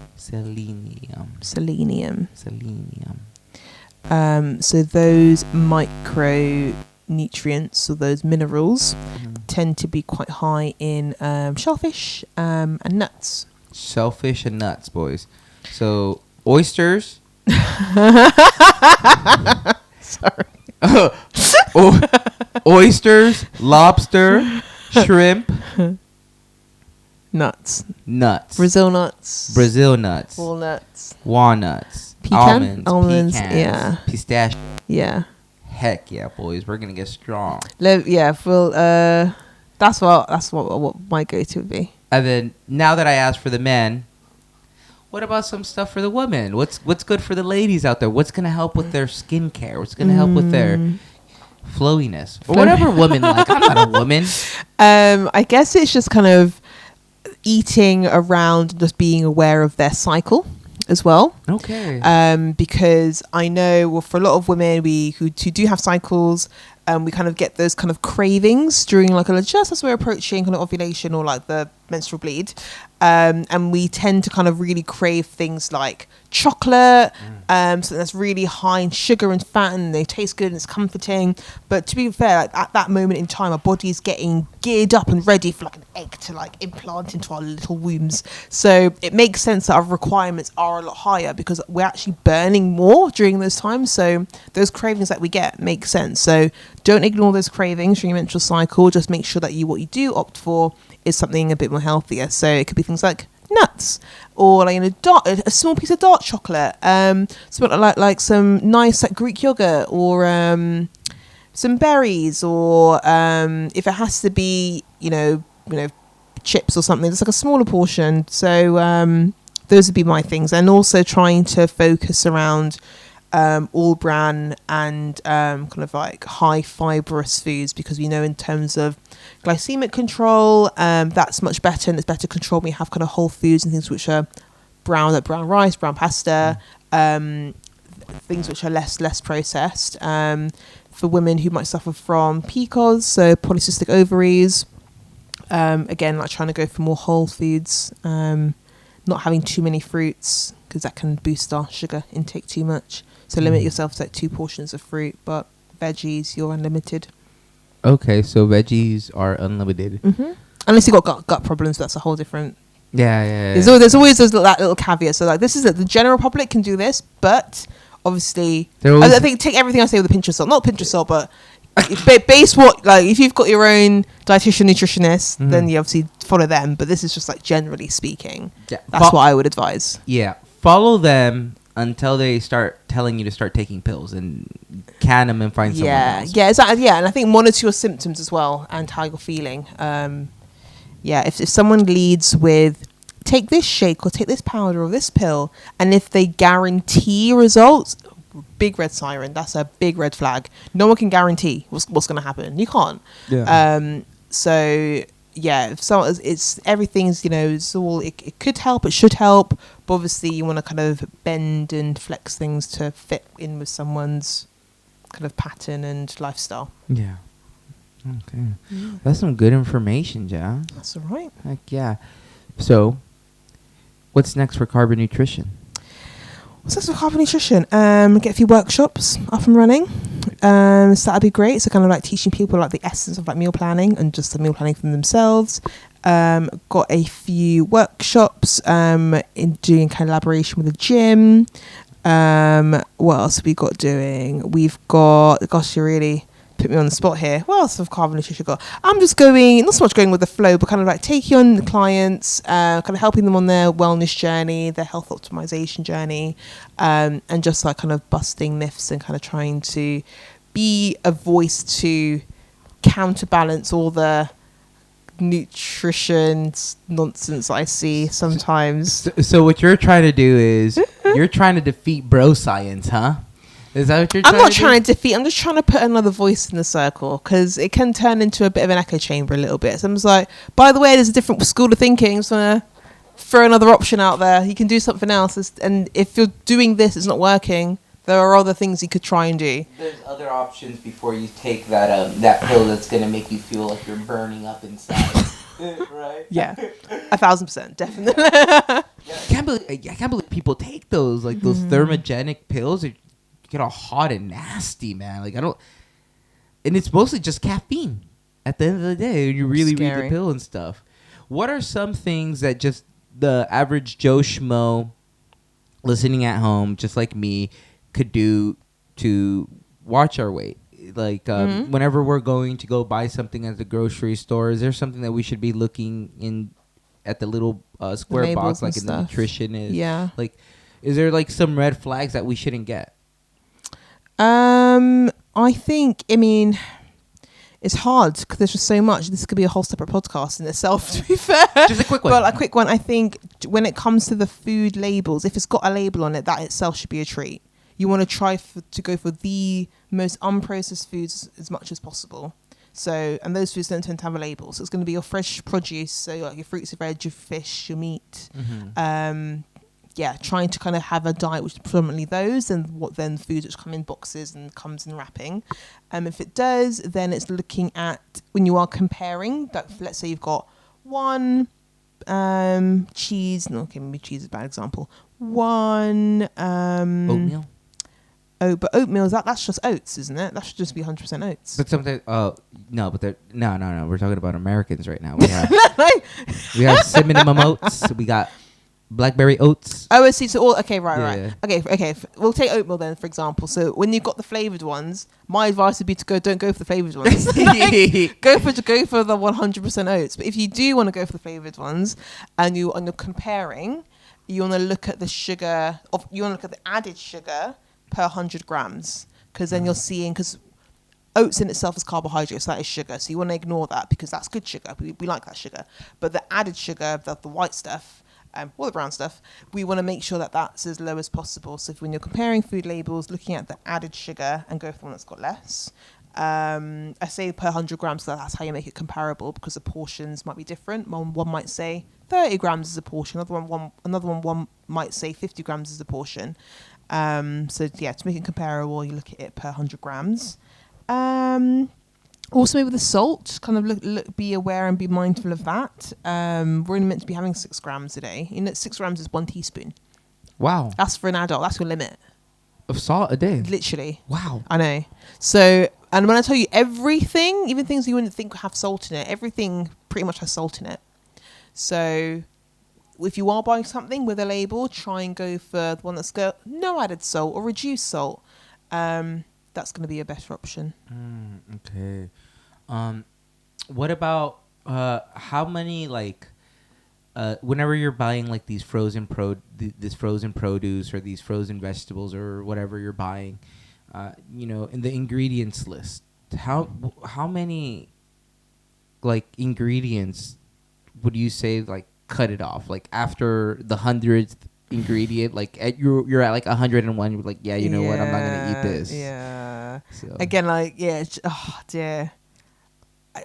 Selenium. So those micronutrients, or those minerals, tend to be quite high in shellfish and nuts. Shellfish and nuts, boys. So oysters. Sorry. Oysters, lobster, shrimp, nuts, Brazil nuts, walnuts, almonds, pecans, pistachio. Yeah. Heck yeah, boys, we're gonna get strong. That's what my go-to would be. And then now that I asked for the men, what about some stuff for the women? What's good for the ladies out there? What's gonna help with their skincare? What's gonna help with their flowiness, or whatever women like? I'm not a woman. I guess it's just kind of eating around, just being aware of their cycle as well. Okay. Because I know, well, for a lot of women who do have cycles, we kind of get those kind of cravings during just as we're approaching kind of ovulation or like the menstrual bleed. And we tend to kind of really crave things like chocolate, something that's really high in sugar and fat, and they taste good and it's comforting. But to be fair, like, at that moment in time, our body's getting geared up and ready for like an egg to like implant into our little wombs. So it makes sense that our requirements are a lot higher because we're actually burning more during those times. So those cravings that we get make sense. So don't ignore those cravings during your menstrual cycle. Just make sure that what you do opt for is something a bit more healthier. So it could be things like nuts, or like a small piece of dark chocolate, something like some nice like Greek yogurt, or some berries, or if it has to be chips or something, it's like a smaller portion. So those would be my things. And also trying to focus around all bran and kind of like high fibrous foods, because we know in terms of glycemic control, that's much better, and it's better controlled when we have kind of whole foods and things which are brown, like brown rice, brown pasta, things which are less processed. For women who might suffer from PCOS, so polycystic ovaries, again, like trying to go for more whole foods, not having too many fruits, because that can boost our sugar intake too much. So limit yourself to like 2 portions of fruit, but veggies, you're unlimited. Okay, so veggies are unlimited. Unless you've got gut problems, that's a whole different... Yeah. There's always that little caveat. So like, this is the general public can do this, but obviously... I think take everything I say with a pinch of salt. Not a pinch of salt, but base what... Like, if you've got your own dietitian, nutritionist, then you obviously follow them. But this is just like generally speaking. Yeah. That's what I would advise. Yeah. Follow them until they start telling you to start taking pills, and can them and find someone else. Yeah, exactly. Yeah, and I think monitor your symptoms as well and how you're feeling. If someone leads with take this shake or take this powder or this pill, and if they guarantee results, big red siren. That's a big red flag. No one can guarantee what's going to happen. You can't. Yeah. It's everything's, it's all, it could help, it should help, but obviously you want to kind of bend and flex things to fit in with someone's kind of pattern and lifestyle. Yeah. Okay. That's some good information, Ja. That's all right. Heck yeah. So, what's next for Carbon Nutrition? What's next for Carbon Nutrition? Get a few workshops up and running. So that'd be great. So kind of like teaching people like the essence of like meal planning and just the meal planning for themselves. Got a few workshops in doing collaboration with the gym. What else have we got doing? We've got, gosh, you really put me on the spot here. What else have Carbon Nutrition got? I'm just going, not so much going with the flow, but kind of like taking on the clients, kind of helping them on their wellness journey, their health optimization journey, and just like kind of busting myths and kind of trying to be a voice to counterbalance all the nutrition nonsense I see sometimes. So what you're trying to do is you're trying to defeat bro science, huh? Is that what you're trying to do? I'm not trying to defeat. I'm just trying to put another voice in the circle, because it can turn into a bit of an echo chamber a little bit. So I'm just like, by the way, there's a different school of thinking. So throw another option out there. You can do something else. And if you're doing this, it's not working, there are other things you could try and do. There's other options before you take that pill that's gonna make you feel like you're burning up inside. Right? Yeah, 1,000%, definitely. I can't believe people take those those thermogenic pills. They get all hot and nasty, man. Like and it's mostly just caffeine. At the end of the day, you really read the pill and stuff. What are some things that just the average Joe Schmo listening at home, just like me, could do to watch our weight? Like whenever we're going to go buy something at the grocery store, is there something that we should be looking in at the little square box, like in the nutrition is? Yeah. Like, is there like some red flags that we shouldn't get? I think, it's hard because there's just so much. This could be a whole separate podcast in itself, to be fair. Just a quick one. But a quick one, I think when it comes to the food labels, if it's got a label on it, that itself should be a treat. You want to try to go for the most unprocessed foods as much as possible. So, and those foods don't tend to have a label. So it's going to be your fresh produce, so like your fruits, your veg, your fish, your meat. Trying to kind of have a diet which is predominantly those, and then foods which come in boxes and comes in wrapping. If it does, then it's looking at when you are comparing that. Let's say you've got one cheese. No, okay, maybe cheese is a bad example. One Oatmeal. Oh, but oatmeal that's just oats, isn't it? That should just be 100% oats. But something. No, but no. We're talking about Americans right now. We have cinnamon oats. We got blackberry oats. Oh, I see. So right. Yeah. Okay. We'll take oatmeal then, for example. So when you've got the flavored ones, my advice would be don't go for the flavored ones. Go for the 100% oats. But if you do want to go for the flavored ones, and you're comparing, you want to look at the sugar you want to look at the added sugar per 100 grams, because then you're seeing, because oats in itself is carbohydrates, so that is sugar. So you want to ignore that because that's good sugar. We like that sugar. But the added sugar, the white stuff, or the brown stuff, we want to make sure that that's as low as possible. So when you're comparing food labels, looking at the added sugar and go for one that's got less. I say per 100 grams, so that's how you make it comparable, because the portions might be different. One might say 30 grams is a portion. Another one might say 50 grams is a portion. To make it comparable, you look at it per 100 grams. Also, maybe the salt, kind of be aware and be mindful of that. We're only meant to be having 6 grams a day. 6 grams is 1 teaspoon. Wow. That's for an adult. That's your limit. Of salt a day? Literally. Wow. I know. So, and when I tell you everything, even things you wouldn't think have salt in it, everything pretty much has salt in it. So, if you are buying something with a label, try and go for the one that's got no added salt or reduced salt. That's going to be a better option. Okay. What about how many whenever you're buying like these this frozen produce or these frozen vegetables or whatever you're buying, in the ingredients list, how many like ingredients would you say like cut it off? Like after the 100th ingredient, like you're at like 101, you're like, you know what, I'm not gonna eat this. So. Again, oh dear,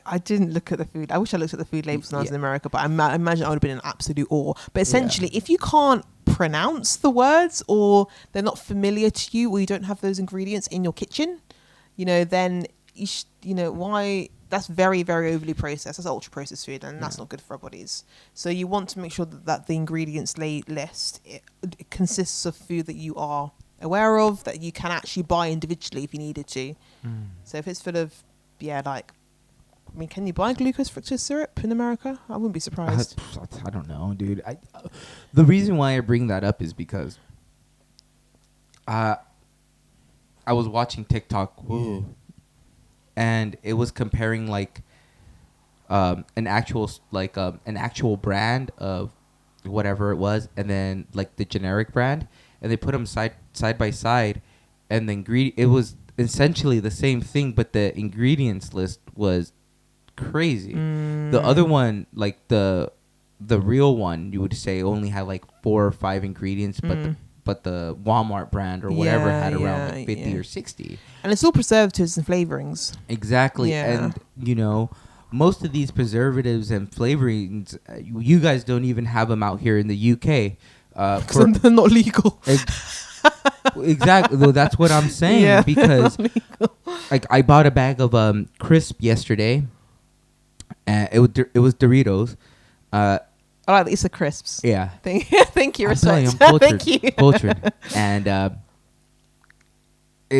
I didn't look at the food. I wish I looked at the food labels when I was in America, but I imagine I would have been in absolute awe. But essentially, if you can't pronounce the words, or they're not familiar to you, or you don't have those ingredients in your kitchen, then why? That's very, very overly processed. That's ultra processed food, and that's not good for our bodies. So you want to make sure that the ingredients list it consists of food that you are aware of, that you can actually buy individually if you needed to. So if it's full of, can you buy glucose fructose syrup in America? I wouldn't be surprised. I don't know, dude. The reason why I bring that up is because I was watching TikTok. And it was comparing an actual brand of whatever it was, and then like the generic brand, and they put them side by side, and the it was essentially the same thing, but the ingredients list was crazy. The other one, like the real one, you would say only had like 4 or 5 ingredients, but the Walmart brand or whatever had around like 50 or 60. And it's all preservatives and flavorings. Exactly. Yeah. And, most of these preservatives and flavorings, you guys don't even have them out here in the UK. Because they're not legal. Exactly. Though that's what I'm saying. Yeah, because like I bought a bag of crisp yesterday, and it was Doritos. I like that it's the crisps. Yeah. Thank you. Respect. I'm cultured, Thank you. Cultured. And I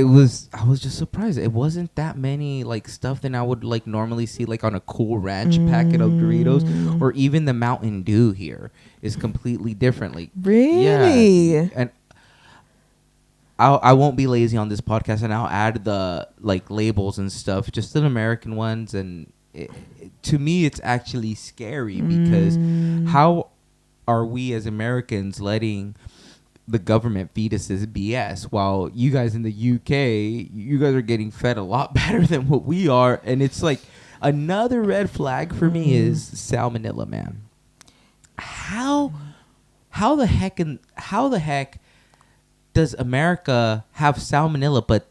was just surprised. It wasn't that many like stuff that I would like normally see like on a Cool Ranch packet of Doritos, or even the Mountain Dew here is completely different. Like really, yeah. And I won't be lazy on this podcast, and I'll add the like labels and stuff, just the American ones. And to me, it's actually scary because how are we as Americans letting the government feed us this BS while you guys in the UK, you guys are getting fed a lot better than what we are? And it's like another red flag for me is salmonella, man. How the heck does America have salmonella, but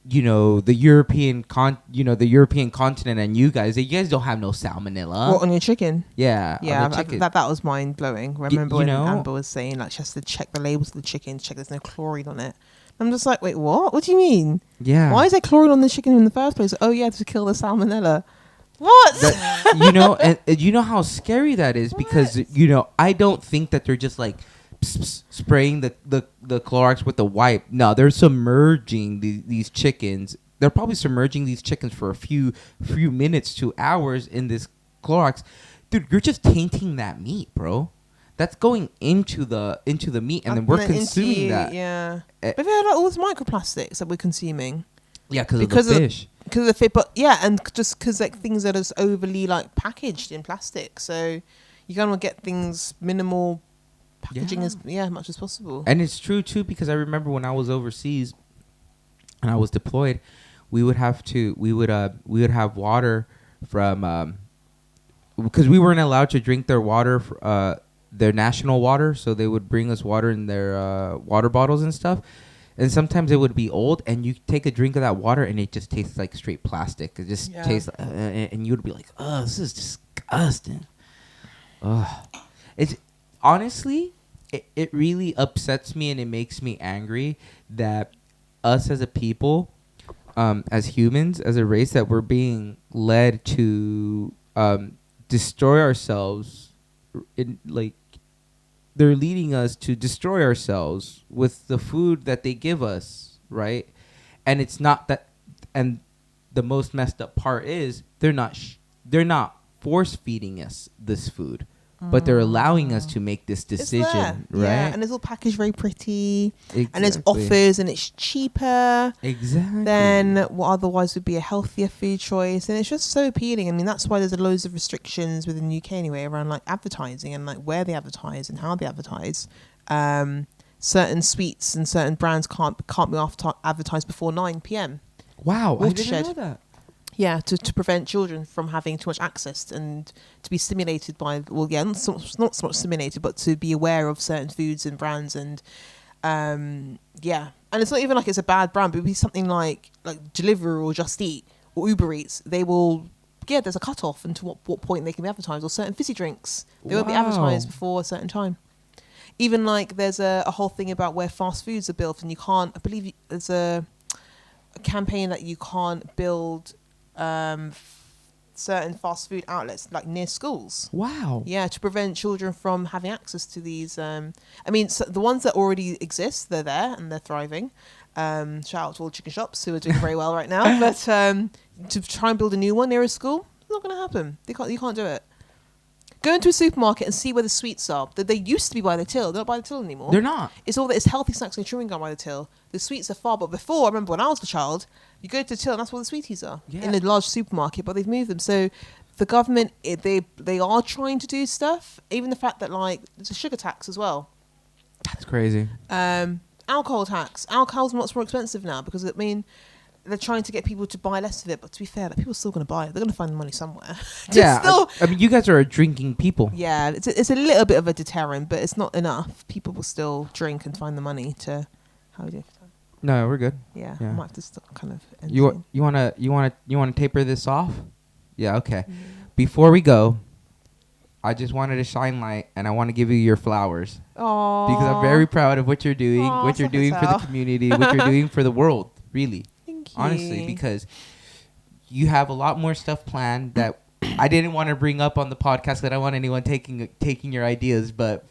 the European continent and you guys don't have no salmonella? What, on your chicken? Yeah. That was mind blowing. Remember when Amber was saying like she has to check the labels of the chicken to check there's no chlorine on it. I'm just like, wait, what? What do you mean? Yeah. Why is there chlorine on the chicken in the first place? Oh yeah, to kill the salmonella. What? And you know how scary that is because I don't think that they're just like spraying the Clorox with the wipe. No, they're submerging these chickens. They're probably submerging these chickens for a few minutes to hours in this Clorox. Dude, you're just tainting that meat, bro. That's going into the meat, and then we're consuming that. Yeah, but they're like all those microplastics that we're consuming. Yeah, because of the fish. Because of the fish, but yeah, and just because like things that are just overly like packaged in plastic, so you kind of get things minimal packaging as much as possible. And it's true too, because I remember when I was overseas and I was deployed, we would have water from because we weren't allowed to drink their water, their national water, so they would bring us water in their water bottles and stuff. And sometimes it would be old, and you take a drink of that water, and it just tastes like straight plastic. It just tastes, and you would be like, "Oh, this is disgusting." It's honestly, it really upsets me, and it makes me angry that us as a people, as humans, as a race, that we're being led to destroy ourselves. They're leading us to destroy ourselves with the food that they give us, right? And it's not that. And the most messed up part is they're not force feeding us this food, but they're allowing us to make this decision, right? Yeah, and it's all packaged very pretty, and there's offers, and it's cheaper than what otherwise would be a healthier food choice, and it's just so appealing. I mean, that's why there's loads of restrictions within the UK anyway around like advertising and like where they advertise and how they advertise. Certain sweets and certain brands can't be advertised before 9 p.m. Wow, I didn't know that. Yeah, to prevent children from having too much access and to be stimulated by, not so much stimulated, but to be aware of certain foods and brands. And and it's not even like it's a bad brand, but it would be something like Deliveroo or Just Eat or Uber Eats. They will, there's a cutoff into what point they can be advertised, or certain fizzy drinks. They won't be advertised before a certain time. Even like there's a whole thing about where fast foods are built, and you can't, I believe there's a campaign that you can't build certain fast food outlets like near schools. Wow. Yeah, to prevent children from having access to these. I mean, so the ones that already exist, they're there and they're thriving. Shout out to all the chicken shops who are doing very well right now. But to try and build a new one near a school, it's not going to happen. You can't do it. Go into a supermarket and see where the sweets are. They used to be by the till. They're not by the till anymore. They're not. It's healthy snacks and chewing gum by the till. The sweets are far, but before, I remember when I was a child, you go to the till and that's where the sweeties are in a large supermarket, but they've moved them. So the government, they are trying to do stuff. Even the fact that like there's a sugar tax as well. That's crazy. Alcohol tax. Alcohol's much more expensive now because they're trying to get people to buy less of it, but to be fair, people are still going to buy it. They're going to find the money somewhere. I mean, you guys are a drinking people. Yeah, it's a little bit of a deterrent, but it's not enough. People will still drink and find the money to. How are we doing for time? No, we're good. Yeah. I might have to stop kind of. You want to taper this off? Yeah, okay. Before we go, I just wanted to shine light, and I want to give you your flowers. Aww. Because I'm very proud of what you're doing, what you're doing for the community, what you're doing for the world, really. Thank you. Honestly, because you have a lot more stuff planned that I didn't want to bring up on the podcast because I don't want anyone taking your ideas. But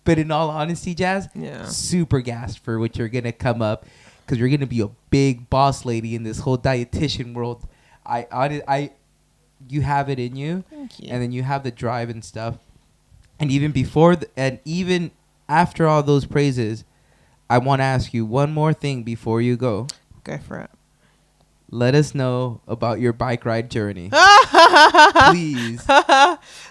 in all honesty, Jazz, super gassed for what you're going to come up, because you're going to be a big boss lady in this whole dietitian world. You have it in you. Thank you. And then you have the drive and stuff. And even even after all those praises, I want to ask you one more thing before you go. Go for it. Let us know about your bike ride journey. Please.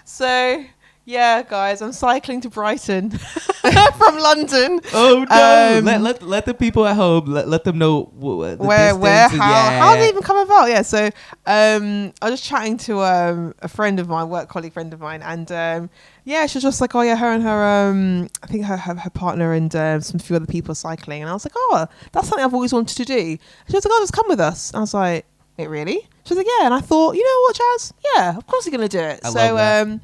So, yeah, guys, I'm cycling to Brighton from London. Oh, no. Let the people at home, let them know the where, how did it even come about? Yeah, so I was just chatting to a friend of mine, work colleague friend of mine, and yeah, she was just like, oh yeah, her and her, I think her partner and some few other people are cycling. And I was like, oh, that's something I've always wanted to do. She was like, oh, just come with us. And I was like, wait, really? She was like, yeah. And I thought, you know what, Jazz? Yeah, of course you're going to do it. I love that.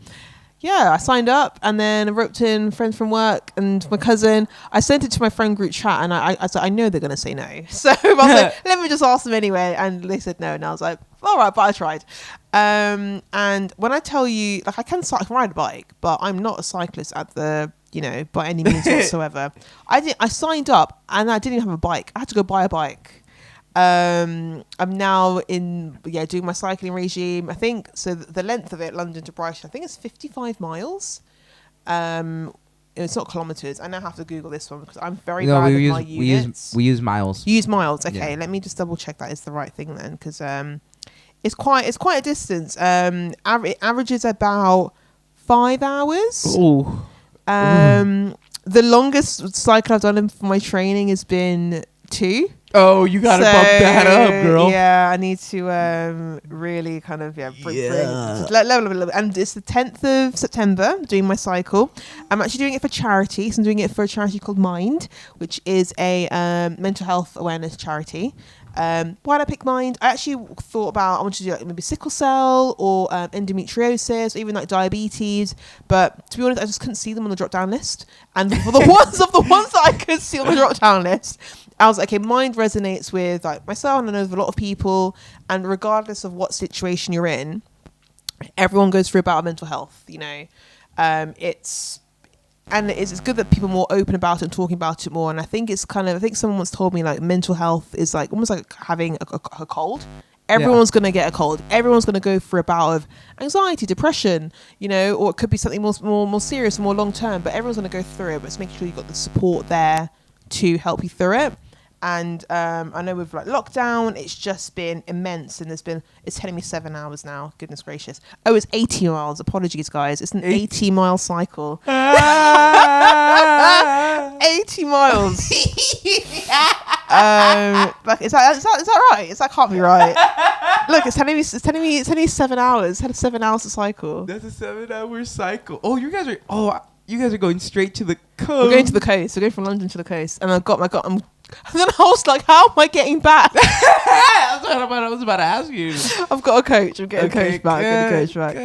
Yeah, I signed up, and then I roped in friends from work and my cousin. I sent it to my friend group chat, and I said, I know they're going to say no. So I was like, let me just ask them anyway. And they said no. And I was like, all right, but I tried. And when I tell you, like, I can ride a bike, but I'm not a cyclist by any means whatsoever. I signed up, and I didn't even have a bike. I had to go buy a bike. I'm now doing my cycling regime. I think so. The length of it, London to Brighton, I think it's 55 miles. It's not kilometers. I now have to Google this one because I'm very bad with my units. We use miles. Use miles. Okay, Let me just double check that is the right thing then, because it's quite a distance. Averages about 5 hours. Oh. The longest cycle I've done for my training has been 2. Oh, you gotta bump that up, girl. Yeah, I need to really kind of bring level. And it's the 10th of September, doing my cycle. I'm actually doing it for charity. So I'm doing it for a charity called Mind, which is a mental health awareness charity. Why did I pick Mind? I actually thought about I wanted to do like maybe sickle cell or endometriosis, or even like diabetes. But to be honest, I just couldn't see them on the drop down list. And for the ones that I could see on the drop down list, I was like, okay, Mind resonates with like myself, and I know with a lot of people. And regardless of what situation you're in, everyone goes through a bout of mental health. It's good that people are more open about it and talking about it more. And I think someone once told me like mental health is like almost like having a cold. Everyone's going to get a cold. Everyone's going to go through a bout of anxiety, depression, or it could be something more serious, more long term, but everyone's going to go through it. But it's making sure you've got the support there to help you through it. And I know with like lockdown, it's just been immense, and it's telling me 7 hours now. Goodness gracious! Oh, it's 80 miles. Apologies, guys. It's an 80-mile cycle. 80 miles. Like is that right? That can't be right. Look, it's telling me 7 hours. Had 7 hours to cycle. That's a 7-hour cycle. Oh, you guys are going straight to the coast. We're going to the coast. We're going from London to the coast, and and then I was like, how am I getting back? That's what I was about to ask you. I've got a coach. I'm getting a coach back.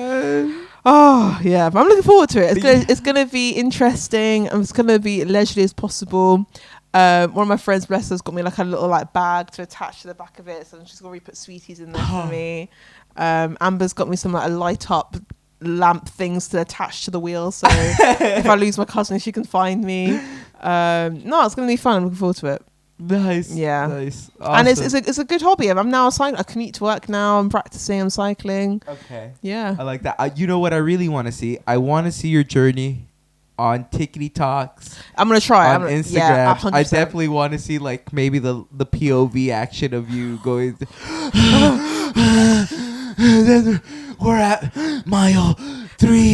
Oh, yeah. But I'm looking forward to it. It's going to be interesting. And it's going to be leisurely as possible. One of my friends, bless her, has got me like a little like bag to attach to the back of it. So she's going to put sweeties in there for me. Amber's got me some like light up lamp things to attach to the wheel. So if I lose my cousin, she can find me. No, it's going to be fun. I'm looking forward to it. Nice. Yeah. Nice. Awesome. And it's a good hobby. I'm now cycling. I commute to work now. I'm practicing. I'm cycling. Okay. Yeah. I like that. You know what I really want to see? I want to see your journey on TikToks. I'm going to try. On Instagram. Yeah, 100%. I definitely want to see like maybe the POV action of you going. We're at mile 3.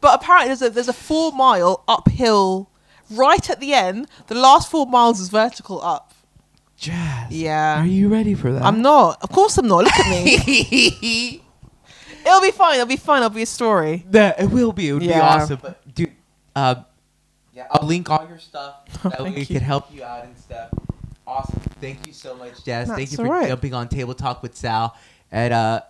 But apparently there's a 4 mile uphill right at the end. The last 4 miles is vertical up. Jazz. Yeah. Are you ready for that? I'm not. Of course I'm not. Look at me. It'll be fine. It'll be a story. Yeah, it will be. It would be awesome. But dude, I'll link all your stuff. That way we can help you out and stuff. Awesome. Thank you so much, Jazz. That's Thank you for all right. jumping on Table Talk with Sal and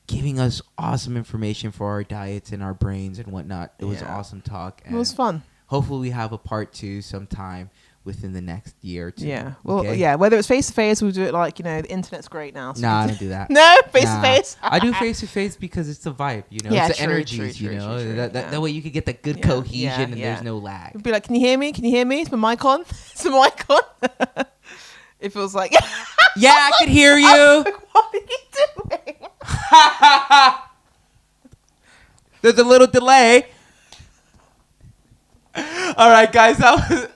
giving us awesome information for our diets and our brains and whatnot. It was awesome talk. It was fun. Hopefully we have a part 2 sometime within the next year or 2. Yeah. Well, okay? yeah. Whether it's face to face, we'll do it like, the internet's great now. So Nah, I don't do that. No, face to face. I do face to face because it's the vibe, Yeah, it's the true, energies, true, true, That way you can get the good cohesion and there's no lag. It'd be like, can you hear me? Can you hear me? Is my mic on? Is my mic on? It feels like. Yeah, I can hear you. What are you doing? There's a little delay. All right, guys, that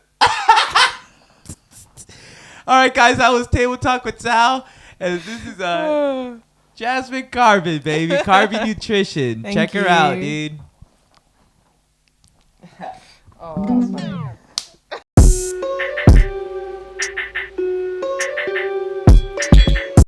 was Table Talk with Sal, and this is Jasmin Carbon, baby, Carbon Nutrition. Check her out, dude. Oh, that's funny.